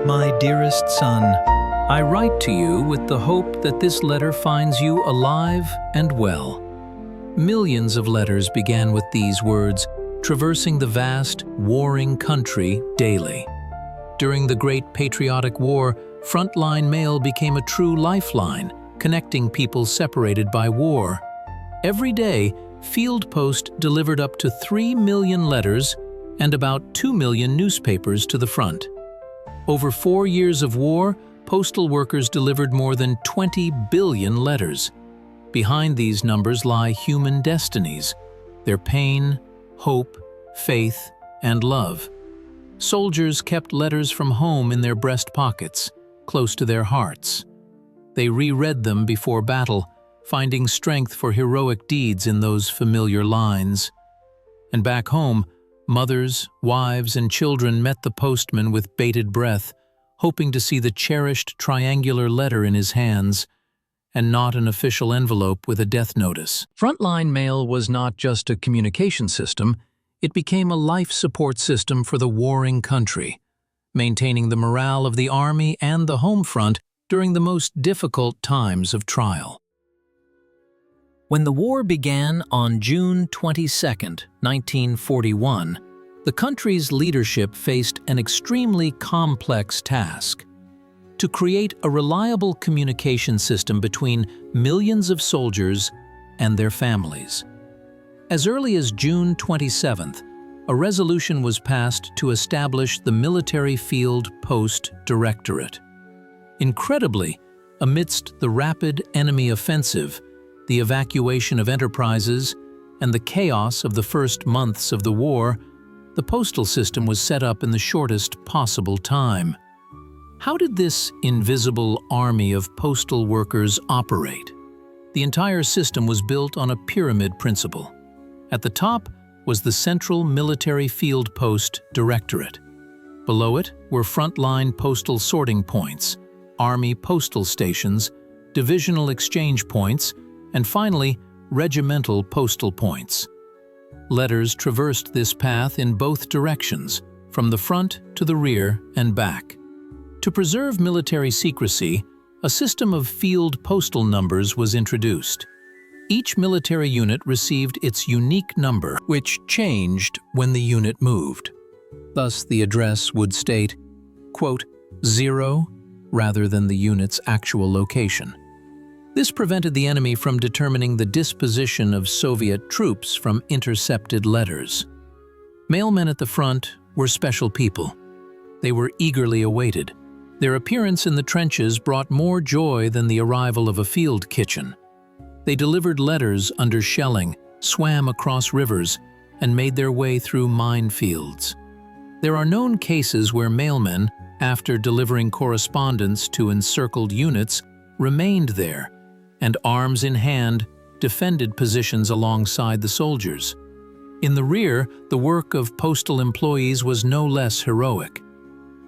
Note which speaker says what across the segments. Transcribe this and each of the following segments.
Speaker 1: My dearest son, I write to you with the hope that this letter finds you alive and well. Millions of letters began with these words, traversing the vast, warring country daily. During the Great Patriotic War, frontline mail became a true lifeline, connecting people separated by war. Every day, Field Post delivered up to 3 million letters and about 2 million newspapers to the front. Over 4 years of war, postal workers delivered more than 20 billion letters. Behind these numbers lie human destinies, their pain, hope, faith, and love. Soldiers kept letters from home in their breast pockets, close to their hearts. They reread them before battle, finding strength for heroic deeds in those familiar lines. And back home, mothers, wives, and children met the postman with bated breath, hoping to see the cherished triangular letter in his hands, and not an official envelope with a death notice. Frontline mail was not just a communication system, it became a life support system for the warring country, maintaining the morale of the army and the home front during the most difficult times of trial. When the war began on June 22, 1941, the country's leadership faced an extremely complex task: to create a reliable communication system between millions of soldiers and their families. As early as June 27th, a resolution was passed to establish the Military Field Post Directorate. Incredibly, amidst the rapid enemy offensive, the evacuation of enterprises, and the chaos of the first months of the war, the postal system was set up in the shortest possible time. How did this invisible army of postal workers operate? The entire system was built on a pyramid principle. At the top was the Central Military Field Post Directorate. Below it were frontline postal sorting points, Army postal stations, divisional exchange points, and finally, regimental postal points. Letters traversed this path in both directions, from the front to the rear and back. To preserve military secrecy, a system of field postal numbers was introduced. Each military unit received its unique number, which changed when the unit moved. Thus, the address would state, quote, 0, rather than the unit's actual location. This prevented the enemy from determining the disposition of Soviet troops from intercepted letters. Mailmen at the front were special people. They were eagerly awaited. Their appearance in the trenches brought more joy than the arrival of a field kitchen. They delivered letters under shelling, swam across rivers, and made their way through minefields. There are known cases where mailmen, after delivering correspondence to encircled units, remained there, and arms in hand, defended positions alongside the soldiers. In the rear, the work of postal employees was no less heroic.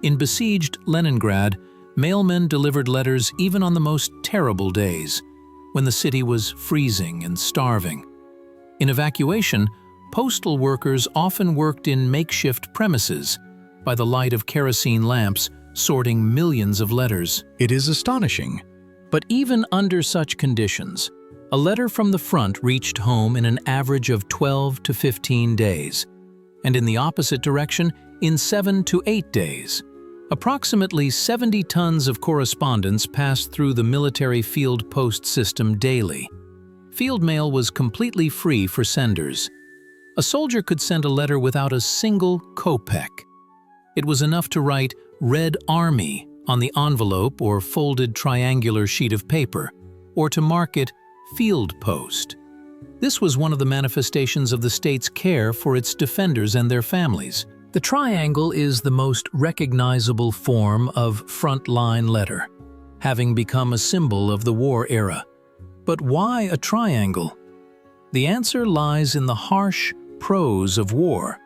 Speaker 1: In besieged Leningrad, mailmen delivered letters even on the most terrible days, when the city was freezing and starving. In evacuation, postal workers often worked in makeshift premises, by the light of kerosene lamps, sorting millions of letters. It is astonishing. But even under such conditions, a letter from the front reached home in an average of 12 to 15 days, and in the opposite direction in 7 to 8 days. Approximately 70 tons of correspondence passed through the military field post system daily. Field mail was completely free for senders. A soldier could send a letter without a single kopeck. It was enough to write "Red Army" on the envelope or folded triangular sheet of paper, or to mark it "Field Post." This was one of the manifestations of the state's care for its defenders and their families. The triangle is the most recognizable form of frontline letter, having become a symbol of the war era. But why a triangle? The answer lies in the harsh prose of war,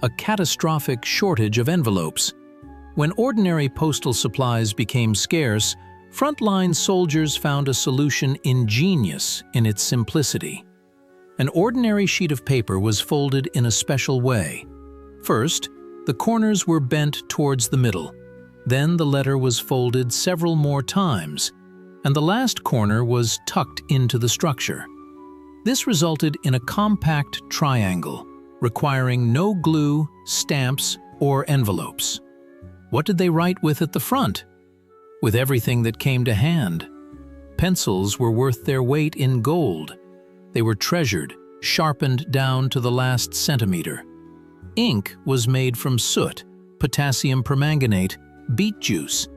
Speaker 1: a catastrophic shortage of envelopes. When ordinary postal supplies became scarce, frontline soldiers found a solution ingenious in its simplicity. An ordinary sheet of paper was folded in a special way. First, the corners were bent towards the middle. Then the letter was folded several more times, and the last corner was tucked into the structure. This resulted in a compact triangle, requiring no glue, stamps, or envelopes. What did they write with at the front? With everything that came to hand. Pencils were worth their weight in gold. They were treasured, sharpened down to the last centimeter. Ink was made from soot, potassium permanganate, beet juice.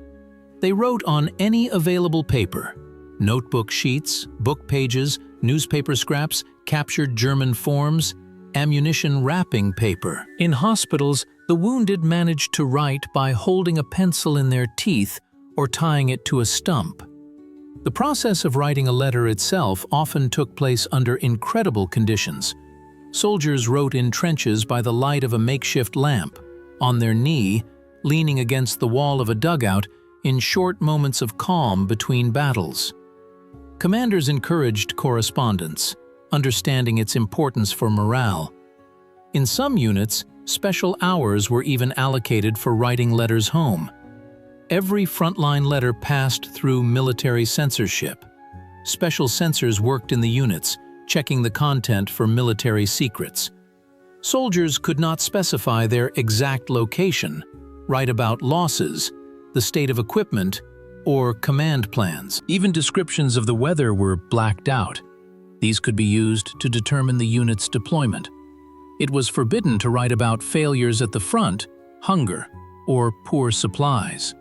Speaker 1: They wrote on any available paper: notebook sheets, book pages, newspaper scraps, captured German forms, ammunition wrapping paper. In hospitals, the wounded managed to write by holding a pencil in their teeth or tying it to a stump. The process of writing a letter itself often took place under incredible conditions. Soldiers wrote in trenches by the light of a makeshift lamp, on their knee, leaning against the wall of a dugout, in short moments of calm between battles. Commanders encouraged correspondence, understanding its importance for morale. In some units, special hours were even allocated for writing letters home. Every frontline letter passed through military censorship. Special censors worked in the units, checking the content for military secrets. Soldiers could not specify their exact location, write about losses, the state of equipment, or command plans. Even descriptions of the weather were blacked out. These could be used to determine the unit's deployment. It was forbidden to write about failures at the front, hunger, or poor supplies.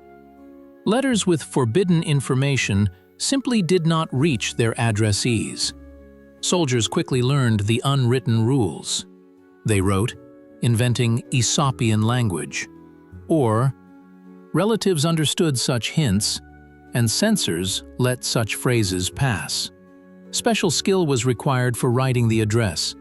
Speaker 1: Letters with forbidden information simply did not reach their addressees. Soldiers quickly learned the unwritten rules. They wrote, inventing Aesopian language. Or, relatives understood such hints, and censors let such phrases pass. Special skill was required for writing the address.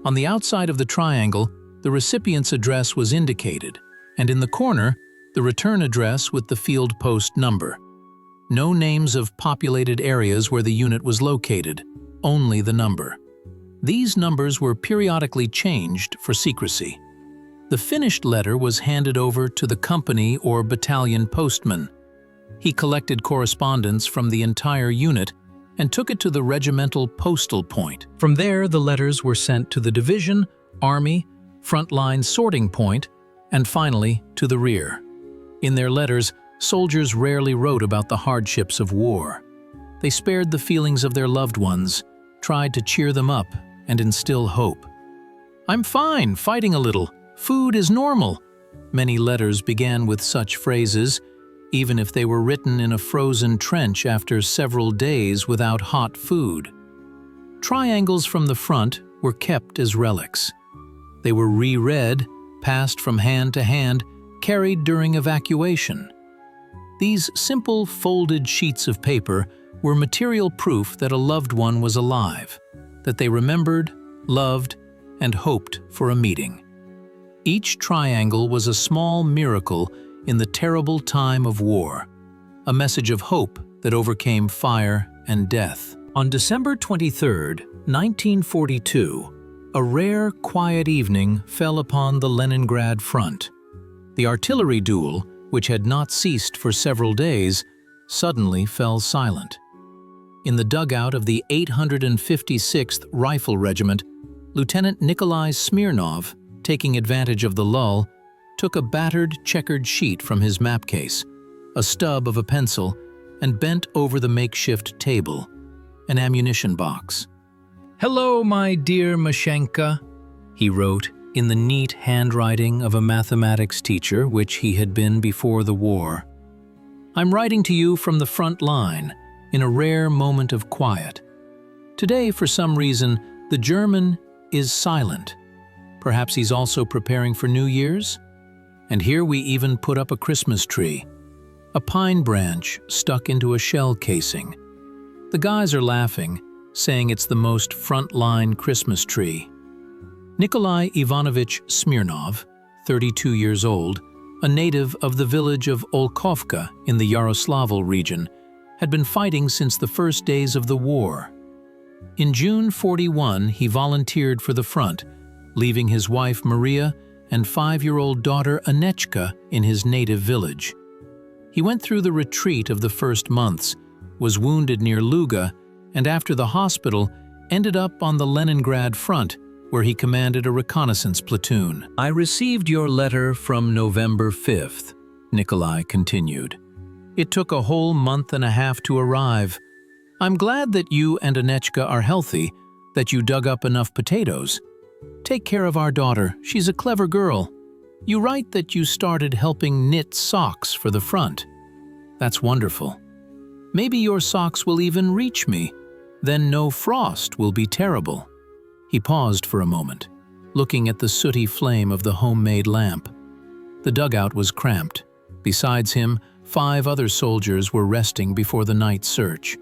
Speaker 1: On the outside of the triangle, the recipient's address was indicated, and in the corner, the return address with the field post number. No names of populated areas where the unit was located, only the number. These numbers were periodically changed for secrecy. The finished letter was handed over to the company or battalion postman. He collected correspondence from the entire unit and took it to the regimental postal point. From there, the letters were sent to the division, army, frontline sorting point, and finally to the rear. In their letters, soldiers rarely wrote about the hardships of war. They spared the feelings of their loved ones, tried to cheer them up and instill hope. "I'm fine, fighting a little. Food is normal." Many letters began with such phrases, even if they were written in a frozen trench after several days without hot food. Triangles from the front were kept as relics. They were reread, passed from hand to hand, carried during evacuation. These simple folded sheets of paper were material proof that a loved one was alive, that they remembered, loved, and hoped for a meeting. Each triangle was a small miracle in the terrible time of war, a message of hope that overcame fire and death. On December 23, 1942, a rare, quiet evening fell upon the Leningrad front. The artillery duel, which had not ceased for several days, suddenly fell silent. In the dugout of the 856th Rifle Regiment, Lieutenant Nikolai Smirnov, taking advantage of the lull, took a battered, checkered sheet from his map case, a stub of a pencil, and bent over the makeshift table, an ammunition box. "Hello, my dear Mashenka," he wrote in the neat handwriting of a mathematics teacher which he had been before the war. "I'm writing to you from the front line, in a rare moment of quiet. Today, for some reason, the German is silent. Perhaps he's also preparing for New Year's? And here we even put up a Christmas tree, a pine branch stuck into a shell casing. The guys are laughing, saying it's the most front-line Christmas tree." Nikolai Ivanovich Smirnov, 32 years old, a native of the village of Olkovka in the Yaroslavl region, had been fighting since the first days of the war. In June 41, he volunteered for the front, leaving his wife Maria and 5-year-old daughter Anechka in his native village. He went through the retreat of the first months, was wounded near Luga, and after the hospital, ended up on the Leningrad front, where he commanded a reconnaissance platoon. "I received your letter from November 5th, Nikolai continued. "It took a whole month and a half to arrive. I'm glad that you and Anechka are healthy, that you dug up enough potatoes. Take care of our daughter, she's a clever girl. You write that you started helping knit socks for the front. That's wonderful. Maybe your socks will even reach me. Then no frost will be terrible." He paused for a moment, looking at the sooty flame of the homemade lamp. The dugout was cramped. Besides him, 5 other soldiers were resting before the night search.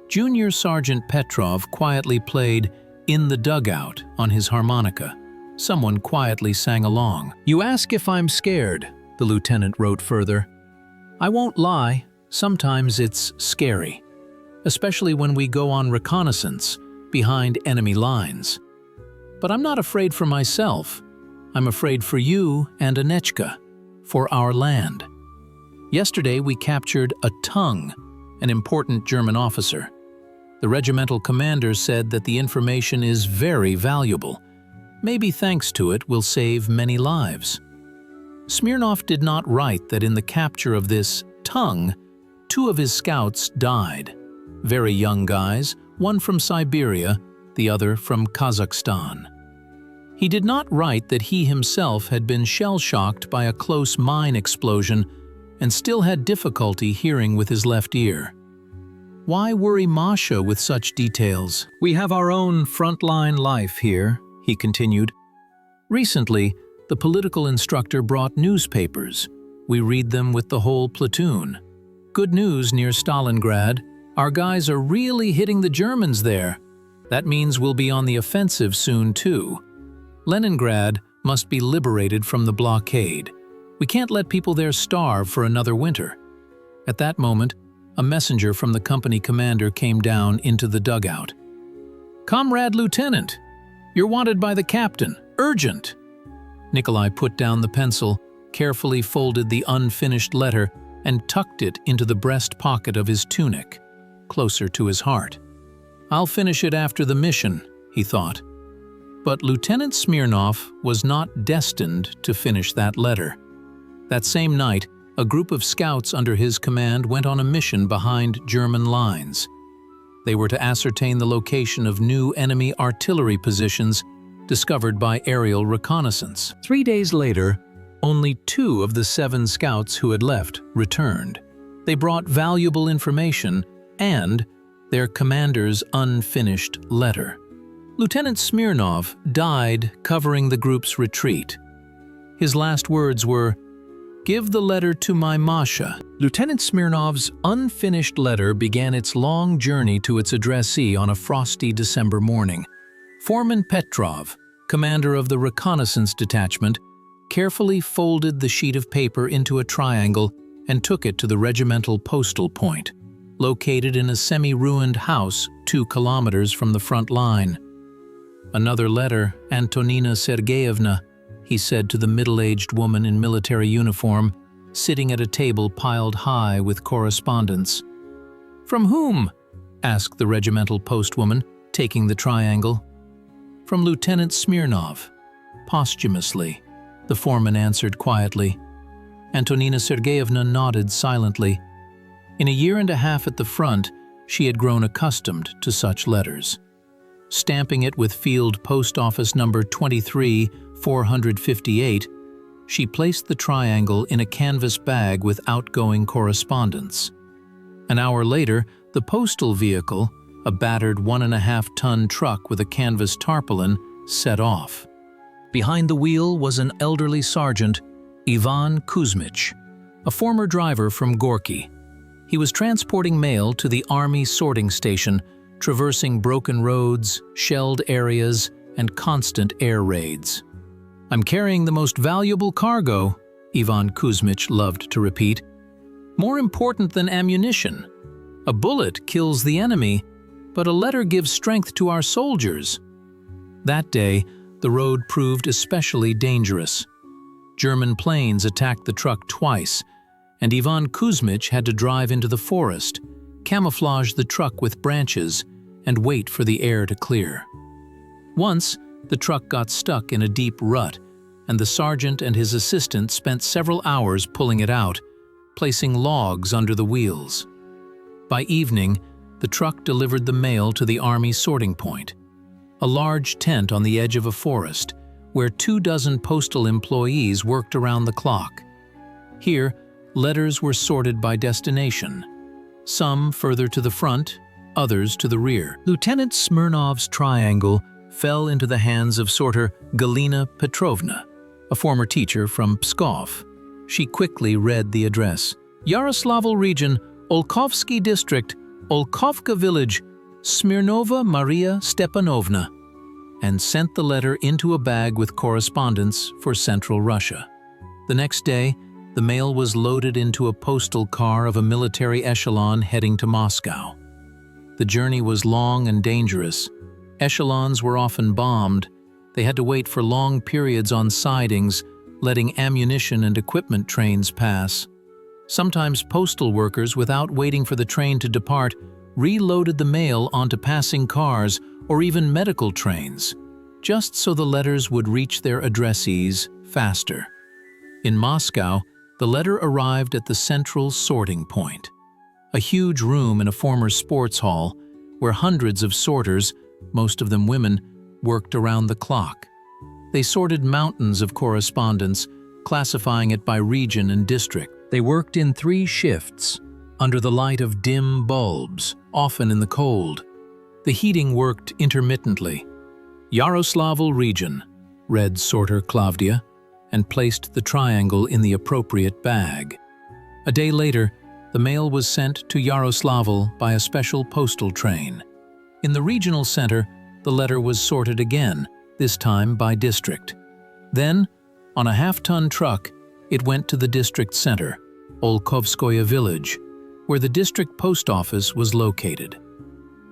Speaker 1: Junior Sergeant Petrov quietly played "In the Dugout" on his harmonica. Someone quietly sang along. "You ask if I'm scared," the lieutenant wrote further. "I won't lie, sometimes it's scary, especially when we go on reconnaissance behind enemy lines. But I'm not afraid for myself. I'm afraid for you and Anechka, for our land. Yesterday we captured a tongue, an important German officer. The regimental commander said that the information is very valuable. Maybe thanks to it we'll save many lives." Smirnov did not write that in the capture of this tongue, 2 of his scouts died. Very young guys, one from Siberia, the other from Kazakhstan. He did not write that he himself had been shell-shocked by a close mine explosion and still had difficulty hearing with his left ear. Why worry Masha with such details? "We have our own frontline life here," he continued. "Recently, the political instructor brought newspapers. We read them with the whole platoon. Good news near Stalingrad. Our guys are really hitting the Germans there. That means we'll be on the offensive soon too. Leningrad must be liberated from the blockade. We can't let people there starve for another winter." At that moment, a messenger from the company commander came down into the dugout. "Comrade Lieutenant, you're wanted by the captain. Urgent!" Nikolai put down the pencil, carefully folded the unfinished letter, and tucked it into the breast pocket of his tunic, closer to his heart. "I'll finish it after the mission," he thought. But Lieutenant Smirnov was not destined to finish that letter. That same night, a group of scouts under his command went on a mission behind German lines. They were to ascertain the location of new enemy artillery positions discovered by aerial reconnaissance. 3 days later, only 2 of the 7 scouts who had left returned. They brought valuable information and their commander's unfinished letter. Lieutenant Smirnov died covering the group's retreat. His last words were, "Give the letter to my Masha." Lieutenant Smirnov's unfinished letter began its long journey to its addressee on a frosty December morning. Foreman Petrov, commander of the reconnaissance detachment, carefully folded the sheet of paper into a triangle and took it to the regimental postal point, located in a semi-ruined house 2 kilometers from the front line. "Another letter, Antonina Sergeyevna," he said to the middle-aged woman in military uniform, sitting at a table piled high with correspondence. "From whom?" asked the regimental postwoman, taking the triangle. "From Lieutenant Smirnov, posthumously," the foreman answered quietly. Antonina Sergeyevna nodded silently. In a year and a half at the front, she had grown accustomed to such letters. Stamping it with field post office number 23-458, she placed the triangle in a canvas bag with outgoing correspondence. An hour later, the postal vehicle, a battered 1.5-ton truck with a canvas tarpaulin, set off. Behind the wheel was an elderly sergeant, Ivan Kuzmich, a former driver from Gorky. He was transporting mail to the Army sorting station, traversing broken roads, shelled areas, and constant air raids. "I'm carrying the most valuable cargo," Ivan Kuzmich loved to repeat. "More important than ammunition. A bullet kills the enemy, but a letter gives strength to our soldiers." That day, the road proved especially dangerous. German planes attacked the truck twice, and Ivan Kuzmich had to drive into the forest, camouflage the truck with branches, and wait for the air to clear. Once, the truck got stuck in a deep rut, and the sergeant and his assistant spent several hours pulling it out, placing logs under the wheels. By evening, the truck delivered the mail to the Army sorting point, a large tent on the edge of a forest where 24 postal employees worked around the clock. Here, letters were sorted by destination, some further to the front, others to the rear. Lieutenant Smirnov's triangle fell into the hands of sorter Galina Petrovna, a former teacher from Pskov. She quickly read the address: Yaroslavl region, Olkovsky district, Olkovka village, Smirnova Maria Stepanovna, and sent the letter into a bag with correspondence for Central Russia. The next day, the mail was loaded into a postal car of a military echelon heading to Moscow. The journey was long and dangerous. Echelons were often bombed. They had to wait for long periods on sidings, letting ammunition and equipment trains pass. Sometimes postal workers, without waiting for the train to depart, reloaded the mail onto passing cars or even medical trains, just so the letters would reach their addressees faster. In Moscow, the letter arrived at the central sorting point, a huge room in a former sports hall where hundreds of sorters, most of them women, worked around the clock. They sorted mountains of correspondence, classifying it by region and district. They worked in 3 shifts, under the light of dim bulbs, often in the cold. The heating worked intermittently. Yaroslavl region, read sorter Klavdia, and placed the triangle in the appropriate bag. A day later, the mail was sent to Yaroslavl by a special postal train. In the regional center, the letter was sorted again, this time by district. Then, on a half-ton truck, it went to the district center, Olkovskoye village, where the district post office was located.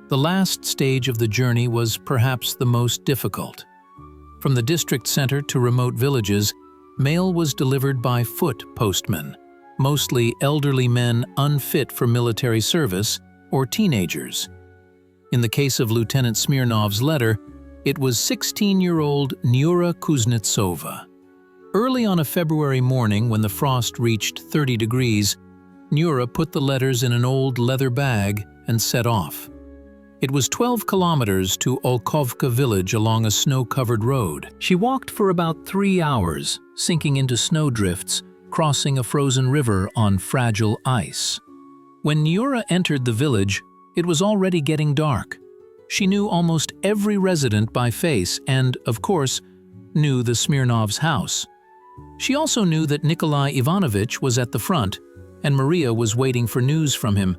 Speaker 1: The last stage of the journey was perhaps the most difficult. From the district center to remote villages, mail was delivered by foot postmen, mostly elderly men unfit for military service or teenagers. In the case of Lieutenant Smirnov's letter, it was 16-year-old Nyura Kuznetsova. Early on a February morning when the frost reached 30 degrees, Nyura put the letters in an old leather bag and set off. It was 12 kilometers to Olkovka village along a snow-covered road. She walked for about 3 hours, sinking into snowdrifts, crossing a frozen river on fragile ice. When Nyura entered the village, it was already getting dark. She knew almost every resident by face and, of course, knew the Smirnovs' house. She also knew that Nikolai Ivanovich was at the front, and Maria was waiting for news from him.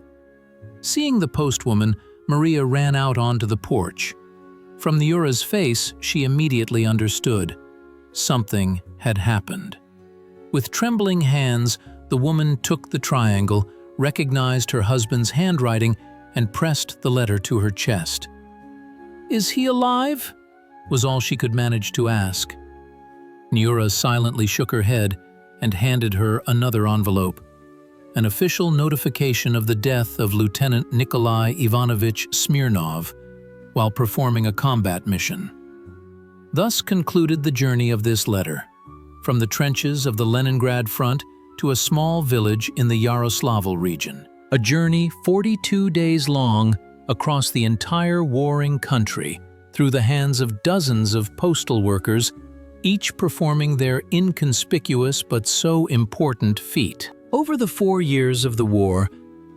Speaker 1: Seeing the postwoman, Maria ran out onto the porch. From Nyura's face, she immediately understood. Something had happened. With trembling hands, the woman took the triangle, recognized her husband's handwriting, and pressed the letter to her chest. "Is he alive?" was all she could manage to ask. Nyura silently shook her head and handed her another envelope, an official notification of the death of Lieutenant Nikolai Ivanovich Smirnov while performing a combat mission. Thus concluded the journey of this letter, from the trenches of the Leningrad front to a small village in the Yaroslavl region. A journey 42 days long across the entire warring country through the hands of dozens of postal workers, each performing their inconspicuous but so important feat. Over the 4 years of the war,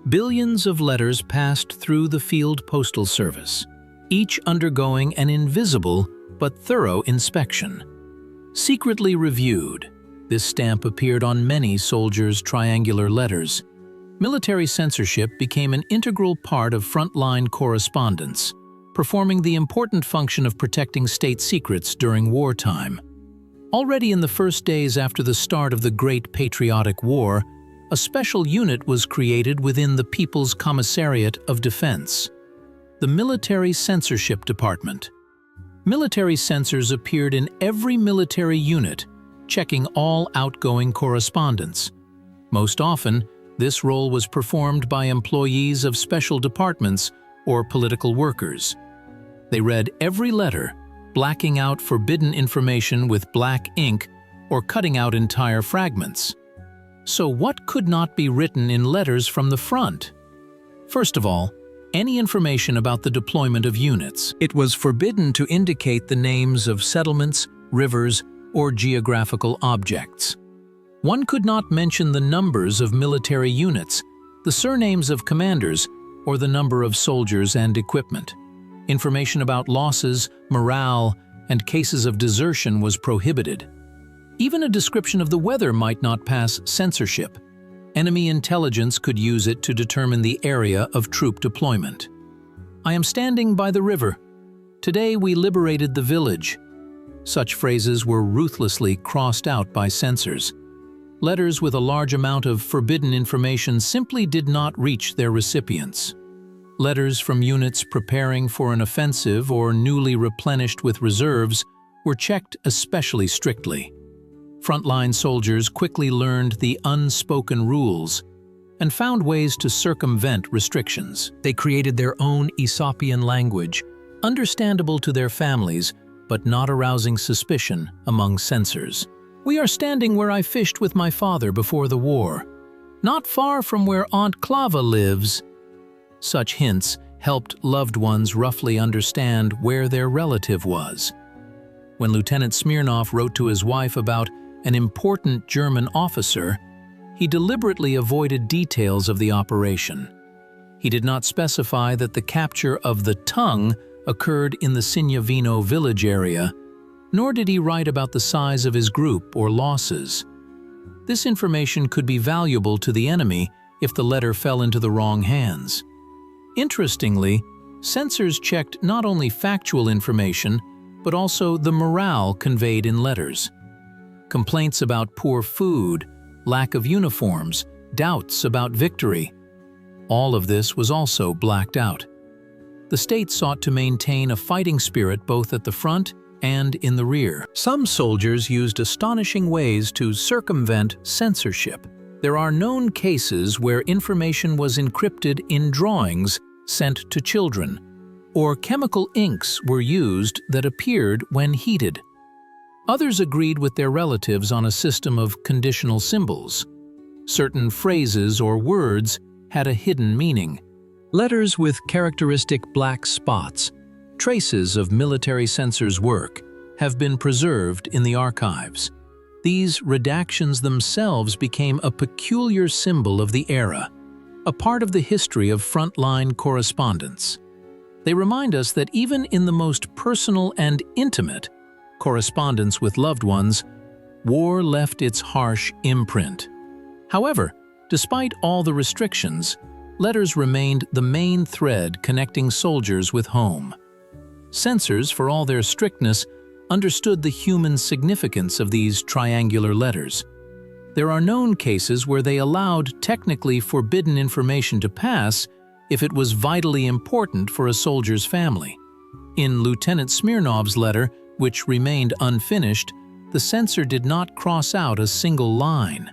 Speaker 1: billions of letters passed through the field postal service, each undergoing an invisible but thorough inspection. Secretly reviewed, this stamp appeared on many soldiers' triangular letters. Military censorship became an integral part of frontline correspondence, performing the important function of protecting state secrets during wartime. Already in the first days after the start of the Great Patriotic War, a special unit was created within the People's Commissariat of Defense, the Military Censorship Department. Military censors appeared in every military unit, checking all outgoing correspondence. Most often, This role was performed by employees of special departments or political workers. They read every letter, blacking out forbidden information with black ink or cutting out entire fragments. So what could not be written in letters from the front? First of all, any information about the deployment of units. It was forbidden to indicate the names of settlements, rivers, or geographical objects. One could not mention the numbers of military units, the surnames of commanders, or the number of soldiers and equipment. Information about losses, morale, and cases of desertion was prohibited. Even a description of the weather might not pass censorship. Enemy intelligence could use it to determine the area of troop deployment. I am standing by the river. Today we liberated the village. Such phrases were ruthlessly crossed out by censors. Letters with a large amount of forbidden information simply did not reach their recipients. Letters from units preparing for an offensive or newly replenished with reserves were checked especially strictly. Frontline soldiers quickly learned the unspoken rules and found ways to circumvent restrictions. They created their own Aesopian language, understandable to their families, but not arousing suspicion among censors. We are standing where I fished with my father before the war, not far from where Aunt Clava lives. Such hints helped loved ones roughly understand where their relative was. When Lieutenant Smirnov wrote to his wife about an important German officer, he deliberately avoided details of the operation. He did not specify that the capture of the tongue occurred in the Signavino village area, nor did he write about the size of his group or losses. This information could be valuable to the enemy if the letter fell into the wrong hands. Interestingly, censors checked not only factual information, but also the morale conveyed in letters. Complaints about poor food, lack of uniforms, doubts about victory. All of this was also blacked out. The state sought to maintain a fighting spirit both at the front and in the rear. Some soldiers used astonishing ways to circumvent censorship. There are known cases where information was encrypted in drawings sent to children, or chemical inks were used that appeared when heated. Others agreed with their relatives on a system of conditional symbols. Certain phrases or words had a hidden meaning. Letters with characteristic black spots, traces of military censors' work, have been preserved in the archives. These redactions themselves became a peculiar symbol of the era, a part of the history of frontline correspondence. They remind us that even in the most personal and intimate correspondence with loved ones, war left its harsh imprint. However, despite all the restrictions, letters remained the main thread connecting soldiers with home. Censors, for all their strictness, understood the human significance of these triangular letters. There are known cases where they allowed technically forbidden information to pass if it was vitally important for a soldier's family. In Lieutenant Smirnov's letter, which remained unfinished, the censor did not cross out a single line,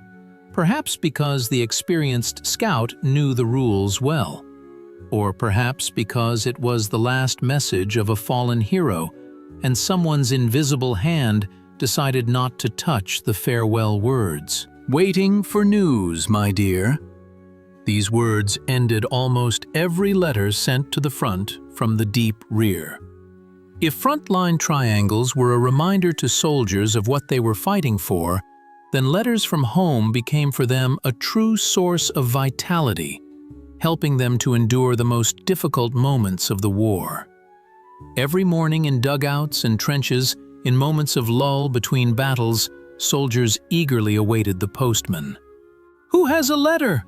Speaker 1: perhaps because the experienced scout knew the rules well, or perhaps because it was the last message of a fallen hero and someone's invisible hand decided not to touch the farewell words. "Waiting for news, my dear." These words ended almost every letter sent to the front from the deep rear. If frontline triangles were a reminder to soldiers of what they were fighting for, then letters from home became for them a true source of vitality, helping them to endure the most difficult moments of the war. Every morning in dugouts and trenches, in moments of lull between battles, soldiers eagerly awaited the postman. "Who has a letter?"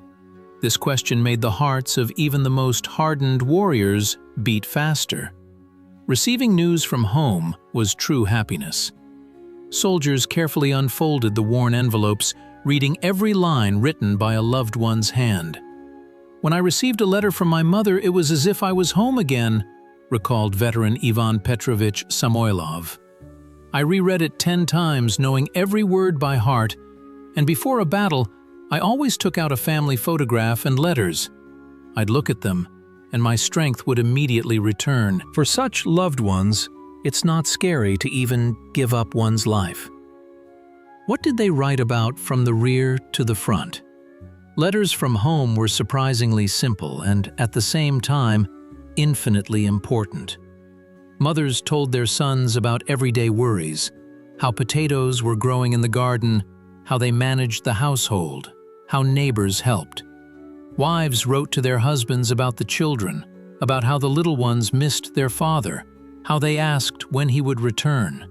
Speaker 1: This question made the hearts of even the most hardened warriors beat faster. Receiving news from home was true happiness. Soldiers carefully unfolded the worn envelopes, reading every line written by a loved one's hand. "When I received a letter from my mother, it was as if I was home again," recalled veteran Ivan Petrovich Samoylov. "I reread it 10 times, knowing every word by heart, and before a battle, I always took out a family photograph and letters. I'd look at them, and my strength would immediately return. For such loved ones, it's not scary to even give up one's life. What did they write about from the rear to the front? Letters from home were surprisingly simple and, at the same time, infinitely important. Mothers told their sons about everyday worries, how potatoes were growing in the garden, how they managed the household, how neighbors helped. Wives wrote to their husbands about the children, about how the little ones missed their father, how they asked when he would return.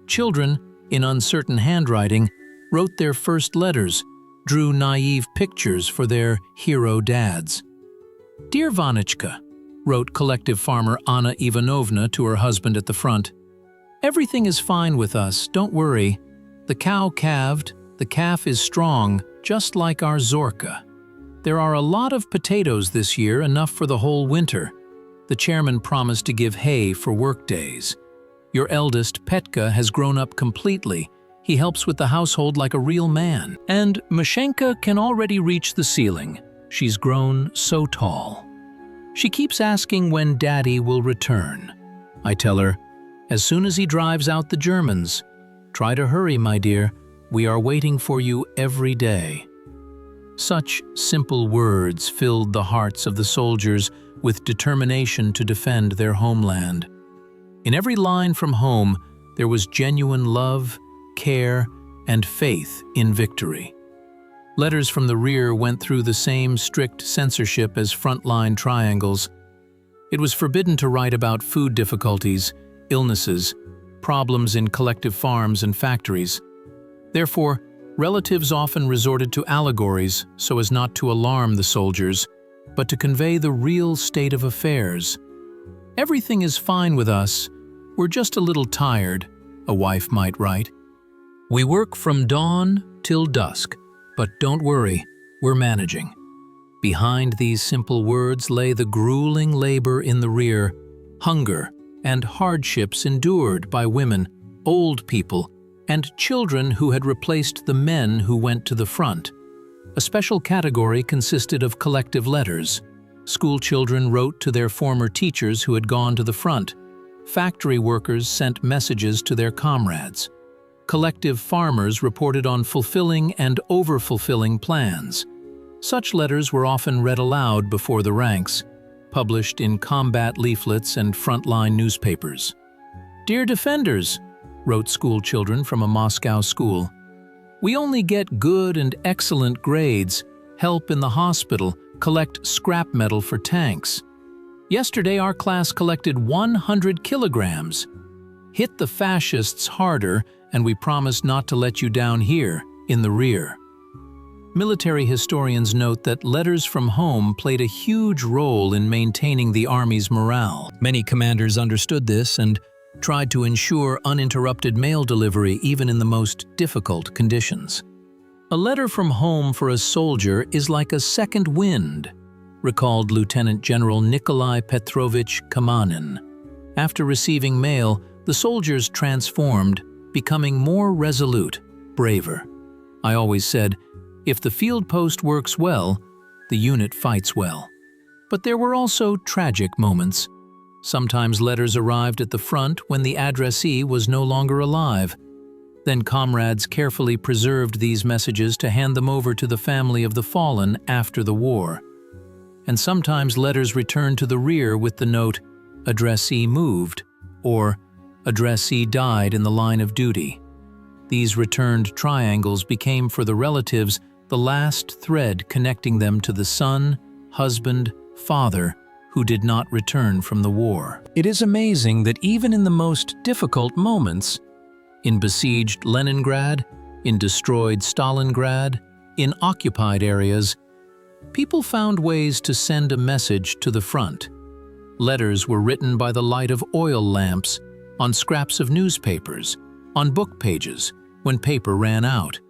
Speaker 1: Children, in uncertain handwriting, wrote their first letters, drew naive pictures for their hero dads. "Dear Vanichka," wrote collective farmer Anna Ivanovna to her husband at the front, "everything is fine with us, don't worry. The cow calved, the calf is strong, just like our Zorka. There are a lot of potatoes this year, enough for the whole winter. The chairman promised to give hay for work days. Your eldest, Petka, has grown up completely. He helps with the household like a real man. And Mashenka can already reach the ceiling. She's grown so tall. She keeps asking when Daddy will return. I tell her, as soon as he drives out the Germans. Try to hurry, my dear. We are waiting for you every day." Such simple words filled the hearts of the soldiers with determination to defend their homeland. In every line from home, there was genuine love, care, and faith in victory. Letters from the rear went through the same strict censorship as frontline triangles. It was forbidden to write about food difficulties, illnesses, problems in collective farms and factories. Therefore, relatives often resorted to allegories so as not to alarm the soldiers, but to convey the real state of affairs. "Everything is fine with us. We're just a little tired," a wife might write. "We work from dawn till dusk, but don't worry, we're managing." Behind these simple words lay the grueling labor in the rear, hunger and hardships endured by women, old people, and children who had replaced the men who went to the front. A special category consisted of collective letters. School children wrote to their former teachers who had gone to the front. Factory workers sent messages to their comrades. Collective farmers reported on fulfilling and over-fulfilling plans. Such letters were often read aloud before the ranks, published in combat leaflets and frontline newspapers. "Dear defenders," wrote school children from a Moscow school, "we only get good and excellent grades, help in the hospital, collect scrap metal for tanks. Yesterday our class collected 100 kilograms. Hit the fascists harder, and we promise not to let you down here, in the rear." Military historians note that letters from home played a huge role in maintaining the Army's morale. Many commanders understood this and tried to ensure uninterrupted mail delivery even in the most difficult conditions. "A letter from home for a soldier is like a second wind," recalled Lieutenant General Nikolai Petrovich Kamanin. After receiving mail, the soldiers transformed, becoming more resolute, braver. I always said, if the field post works well, the unit fights well. But there were also tragic moments. Sometimes letters arrived at the front when the addressee was no longer alive. Then comrades carefully preserved these messages to hand them over to the family of the fallen after the war. And sometimes letters returned to the rear with the note, "Addressee moved," or "Addressee died in the line of duty." These returned triangles became for the relatives the last thread connecting them to the son, husband, father who did not return from the war. It is amazing that even in the most difficult moments, in besieged Leningrad, in destroyed Stalingrad, in occupied areas, people found ways to send a message to the front. Letters were written by the light of oil lamps, on scraps of newspapers, on book pages, when paper ran out.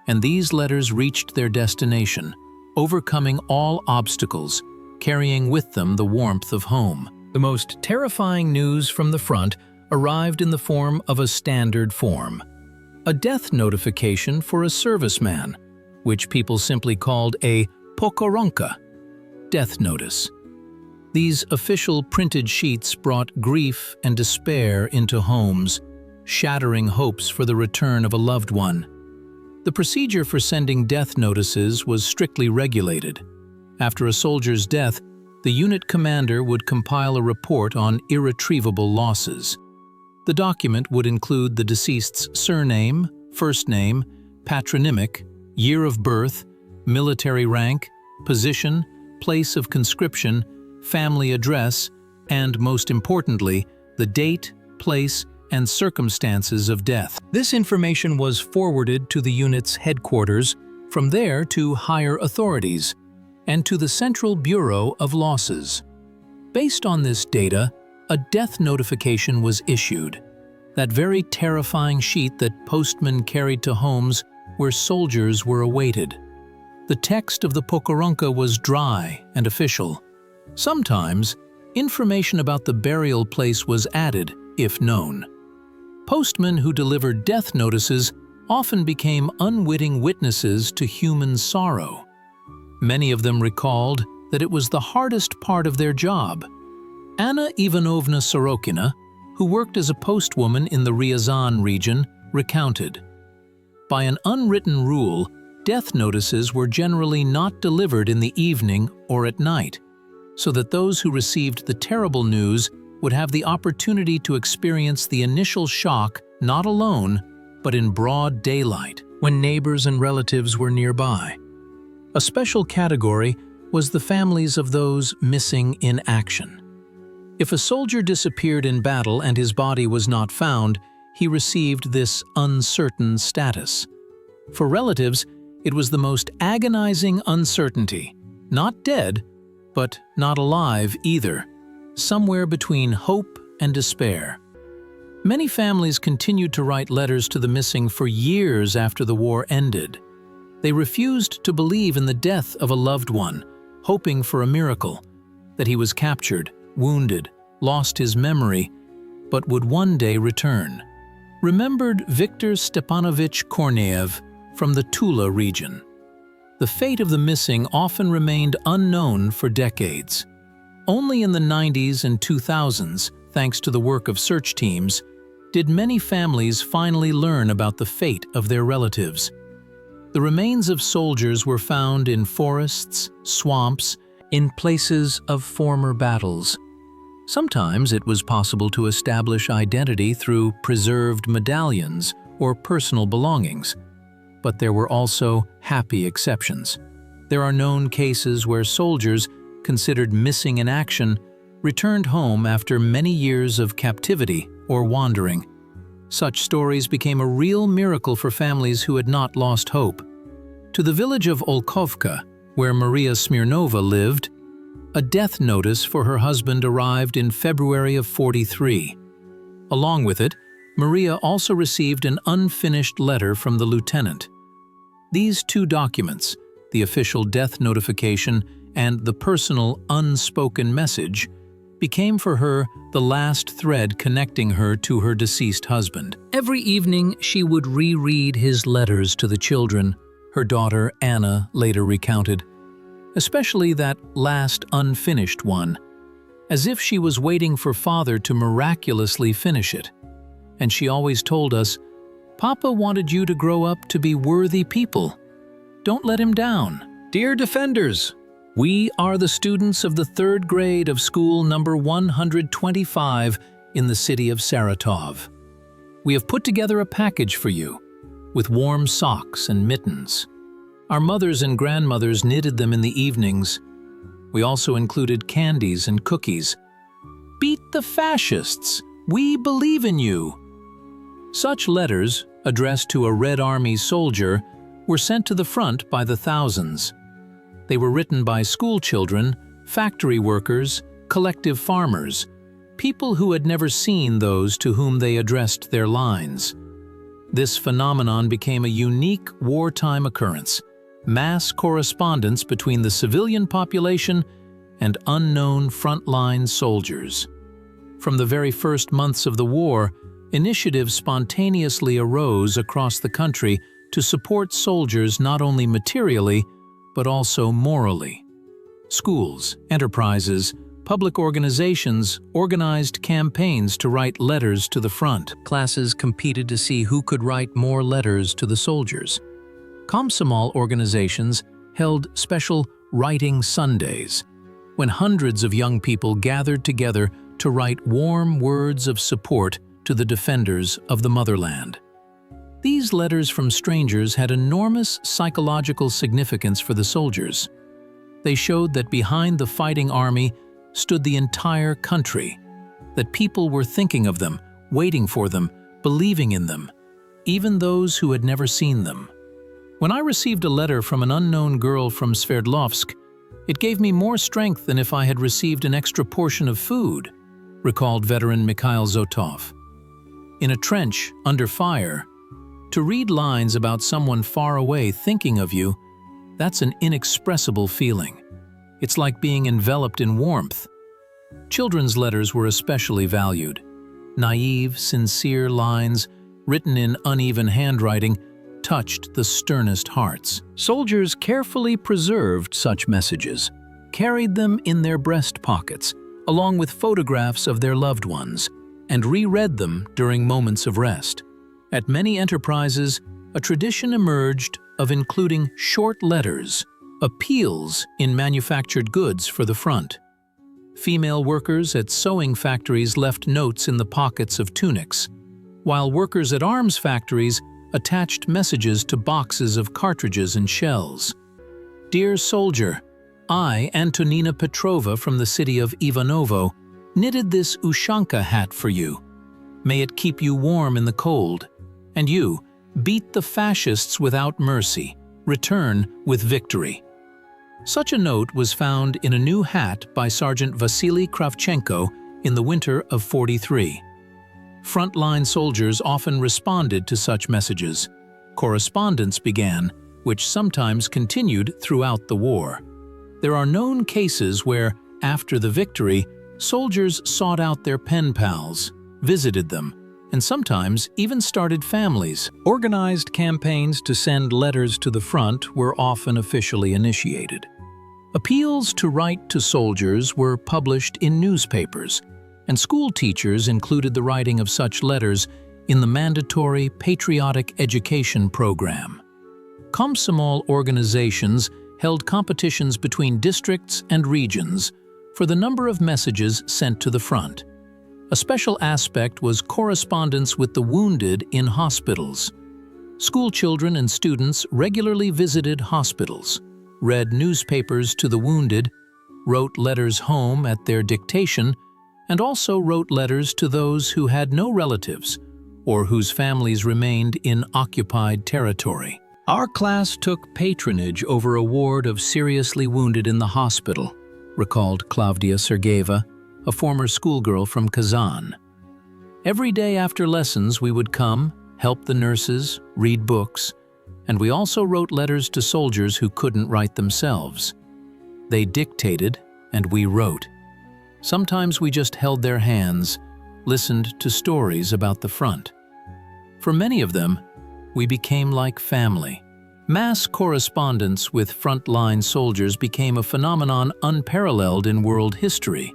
Speaker 1: And these letters reached their destination, overcoming all obstacles, carrying with them the warmth of home. The most terrifying news from the front arrived in the form of a standard form. A death notification for a serviceman, which people simply called a pokoronka, death notice. These official printed sheets brought grief and despair into homes, shattering hopes for the return of a loved one. The procedure for sending death notices was strictly regulated. After a soldier's death, the unit commander would compile a report on irretrievable losses. The document would include the deceased's surname, first name, patronymic, year of birth, military rank, position, place of conscription, family address, and, most importantly, the date, place, and circumstances of death. This information was forwarded to the unit's headquarters, from there to higher authorities, and to the Central Bureau of Losses. Based on this data, a death notification was issued, that very terrifying sheet that postmen carried to homes where soldiers were awaited. The text of the pokoronka was dry and official. Sometimes, information about the burial place was added, if known. Postmen who delivered death notices often became unwitting witnesses to human sorrow. Many of them recalled that it was the hardest part of their job. Anna Ivanovna Sorokina, who worked as a postwoman in the Ryazan region, recounted, "By an unwritten rule, death notices were generally not delivered in the evening or at night, so that those who received the terrible news would have the opportunity to experience the initial shock not alone, but in broad daylight, when neighbors and relatives were nearby." A special category was the families of those missing in action. If a soldier disappeared in battle and his body was not found, he received this uncertain status. For relatives, it was the most agonizing uncertainty, not dead, but not alive either, somewhere between hope and despair. Many families continued to write letters to the missing for years after the war ended. They refused to believe in the death of a loved one, hoping for a miracle, that he was captured, wounded, lost his memory, but would one day return. Remembered Viktor Stepanovich Korneyev from the Tula region. The fate of the missing often remained unknown for decades. Only in the 90s and 2000s, thanks to the work of search teams, did many families finally learn about the fate of their relatives. The remains of soldiers were found in forests, swamps, in places of former battles. Sometimes it was possible to establish identity through preserved medallions or personal belongings, but there were also happy exceptions. There are known cases where soldiers, considered missing in action, returned home after many years of captivity or wandering. Such stories became a real miracle for families who had not lost hope. To the village of Olkovka, where Maria Smirnova lived, a death notice for her husband arrived in February of '43. Along with it, Maria also received an unfinished letter from the lieutenant. These two documents, the official death notification and the personal unspoken message, became for her the last thread connecting her to her deceased husband. Every evening she would reread his letters to the children, her daughter Anna later recounted, especially that last unfinished one, as if she was waiting for father to miraculously finish it. And she always told us, "Papa wanted you to grow up to be worthy people. Don't let him down." Dear Defenders, we are the students of the 3rd grade of school number 125 in the city of Saratov. We have put together a package for you, with warm socks and mittens. Our mothers and grandmothers knitted them in the evenings. We also included candies and cookies. Beat the fascists! We believe in you! Such letters, addressed to a Red Army soldier, were sent to the front by the thousands. They were written by school children, factory workers, collective farmers, people who had never seen those to whom they addressed their lines. This phenomenon became a unique wartime occurrence, mass correspondence between the civilian population and unknown frontline soldiers. From the very first months of the war, initiatives spontaneously arose across the country to support soldiers not only materially, but also morally. Schools, enterprises, public organizations organized campaigns to write letters to the front. Classes competed to see who could write more letters to the soldiers. Komsomol organizations held special Writing Sundays, when hundreds of young people gathered together to write warm words of support to the defenders of the motherland. These letters from strangers had enormous psychological significance for the soldiers. They showed that behind the fighting army stood the entire country, that people were thinking of them, waiting for them, believing in them, even those who had never seen them. When I received a letter from an unknown girl from Sverdlovsk, it gave me more strength than if I had received an extra portion of food, recalled veteran Mikhail Zotov. In a trench, under fire, to read lines about someone far away thinking of you, that's an inexpressible feeling. It's like being enveloped in warmth. Children's letters were especially valued. Naive, sincere lines, written in uneven handwriting, touched the sternest hearts. Soldiers carefully preserved such messages, carried them in their breast pockets, along with photographs of their loved ones, and reread them during moments of rest. At many enterprises, a tradition emerged of including short letters, appeals in manufactured goods for the front. Female workers at sewing factories left notes in the pockets of tunics, while workers at arms factories attached messages to boxes of cartridges and shells. Dear soldier, I, Antonina Petrova from the city of Ivanovo, knitted this Ushanka hat for you. May it keep you warm in the cold. And you, beat the fascists without mercy, return with victory. Such a note was found in a new hat by Sergeant Vasily Kravchenko in the winter of '43. Frontline soldiers often responded to such messages. Correspondence began, which sometimes continued throughout the war. There are known cases where, after the victory, soldiers sought out their pen pals, visited them, and sometimes even started families. Organized campaigns to send letters to the front were often officially initiated. Appeals to write to soldiers were published in newspapers, and school teachers included the writing of such letters in the mandatory patriotic education program. Komsomol organizations held competitions between districts and regions for the number of messages sent to the front. A special aspect was correspondence with the wounded in hospitals. School children and students regularly visited hospitals, read newspapers to the wounded, wrote letters home at their dictation, and also wrote letters to those who had no relatives or whose families remained in occupied territory. Our class took patronage over a ward of seriously wounded in the hospital, recalled Klavdia Sergeyeva, a former schoolgirl from Kazan. Every day after lessons we would come, help the nurses, read books, and we also wrote letters to soldiers who couldn't write themselves. They dictated and we wrote. Sometimes we just held their hands, listened to stories about the front. For many of them, we became like family. Mass correspondence with frontline soldiers became a phenomenon unparalleled in world history.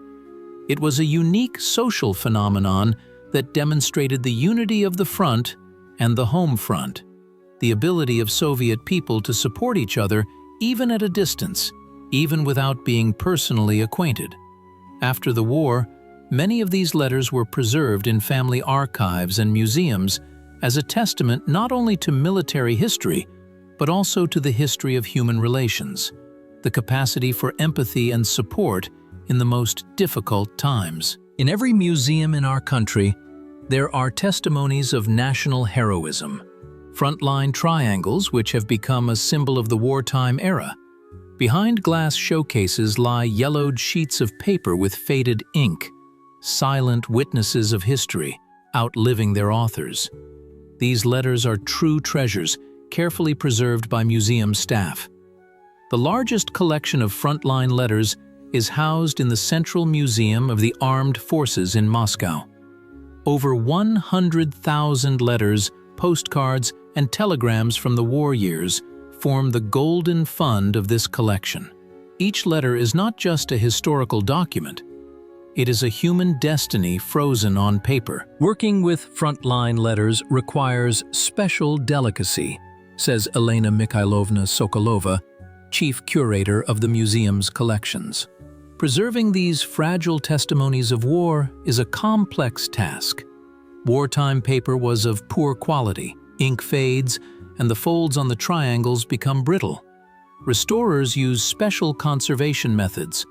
Speaker 1: It was a unique social phenomenon that demonstrated the unity of the front and the home front, the ability of Soviet people to support each other even at a distance, even without being personally acquainted. After the war, many of these letters were preserved in family archives and museums as a testament not only to military history, but also to the history of human relations, the capacity for empathy and support in the most difficult times. In every museum in our country, there are testimonies of national heroism, frontline triangles which have become a symbol of the wartime era. Behind glass showcases lie yellowed sheets of paper with faded ink, silent witnesses of history, outliving their authors. These letters are true treasures, carefully preserved by museum staff. The largest collection of frontline letters is housed in the Central Museum of the Armed Forces in Moscow. Over 100,000 letters, postcards, and telegrams from the war years form the golden fund of this collection. Each letter is not just a historical document, it is a human destiny frozen on paper. Working with frontline letters requires special delicacy, says Elena Mikhailovna Sokolova, chief curator of the museum's collections. Preserving these fragile testimonies of war is a complex task. Wartime paper was of poor quality, ink fades, and the folds on the triangles become brittle. Restorers use special conservation methods.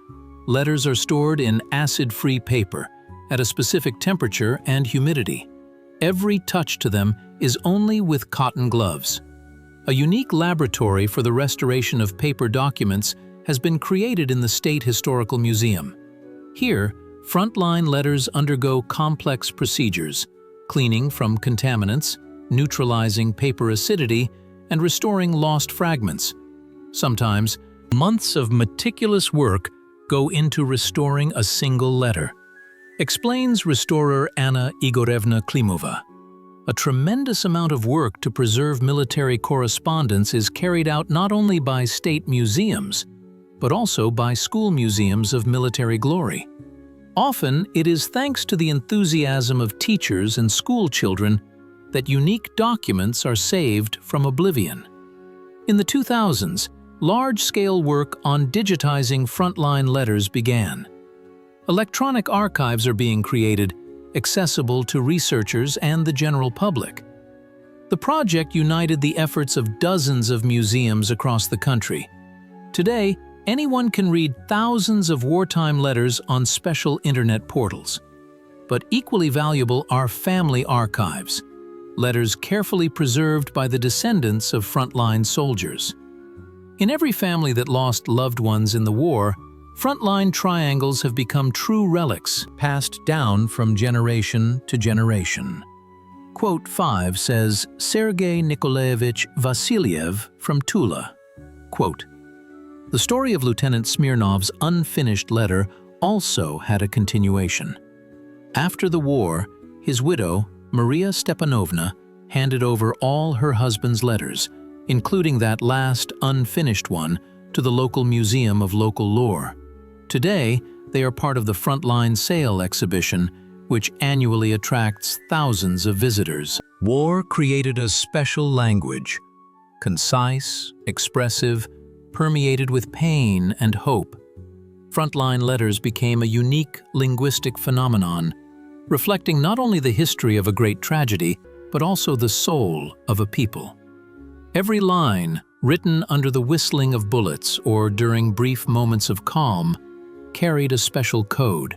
Speaker 1: Letters are stored in acid-free paper at a specific temperature and humidity. Every touch to them is only with cotton gloves. A unique laboratory for the restoration of paper documents has been created in the State Historical Museum. Here, frontline letters undergo complex procedures, cleaning from contaminants, neutralizing paper acidity, and restoring lost fragments. Sometimes, months of meticulous work go into restoring a single letter, explains restorer Anna Igorevna Klimova. A tremendous amount of work to preserve military correspondence is carried out not only by state museums, but also by school museums of military glory. Often, it is thanks to the enthusiasm of teachers and school children that unique documents are saved from oblivion. In the 2000s, large-scale work on digitizing frontline letters began. Electronic archives are being created, accessible to researchers and the general public. The project united the efforts of dozens of museums across the country. Today, anyone can read thousands of wartime letters on special internet portals. But equally valuable are family archives, letters carefully preserved by the descendants of frontline soldiers. In every family that lost loved ones in the war, frontline triangles have become true relics, passed down from generation to generation. Quote 5 says Sergei Nikolaevich Vasiliev from Tula. Quote, "The story of Lieutenant Smirnov's unfinished letter also had a continuation. After the war, his widow, Maria Stepanovna, handed over all her husband's letters, including that last unfinished one, to the local museum of local lore. Today, they are part of the Frontline Sale exhibition, which annually attracts thousands of visitors." War created a special language, concise, expressive, permeated with pain and hope. Frontline letters became a unique linguistic phenomenon, reflecting not only the history of a great tragedy, but also the soul of a people. Every line, written under the whistling of bullets or during brief moments of calm, carried a special code,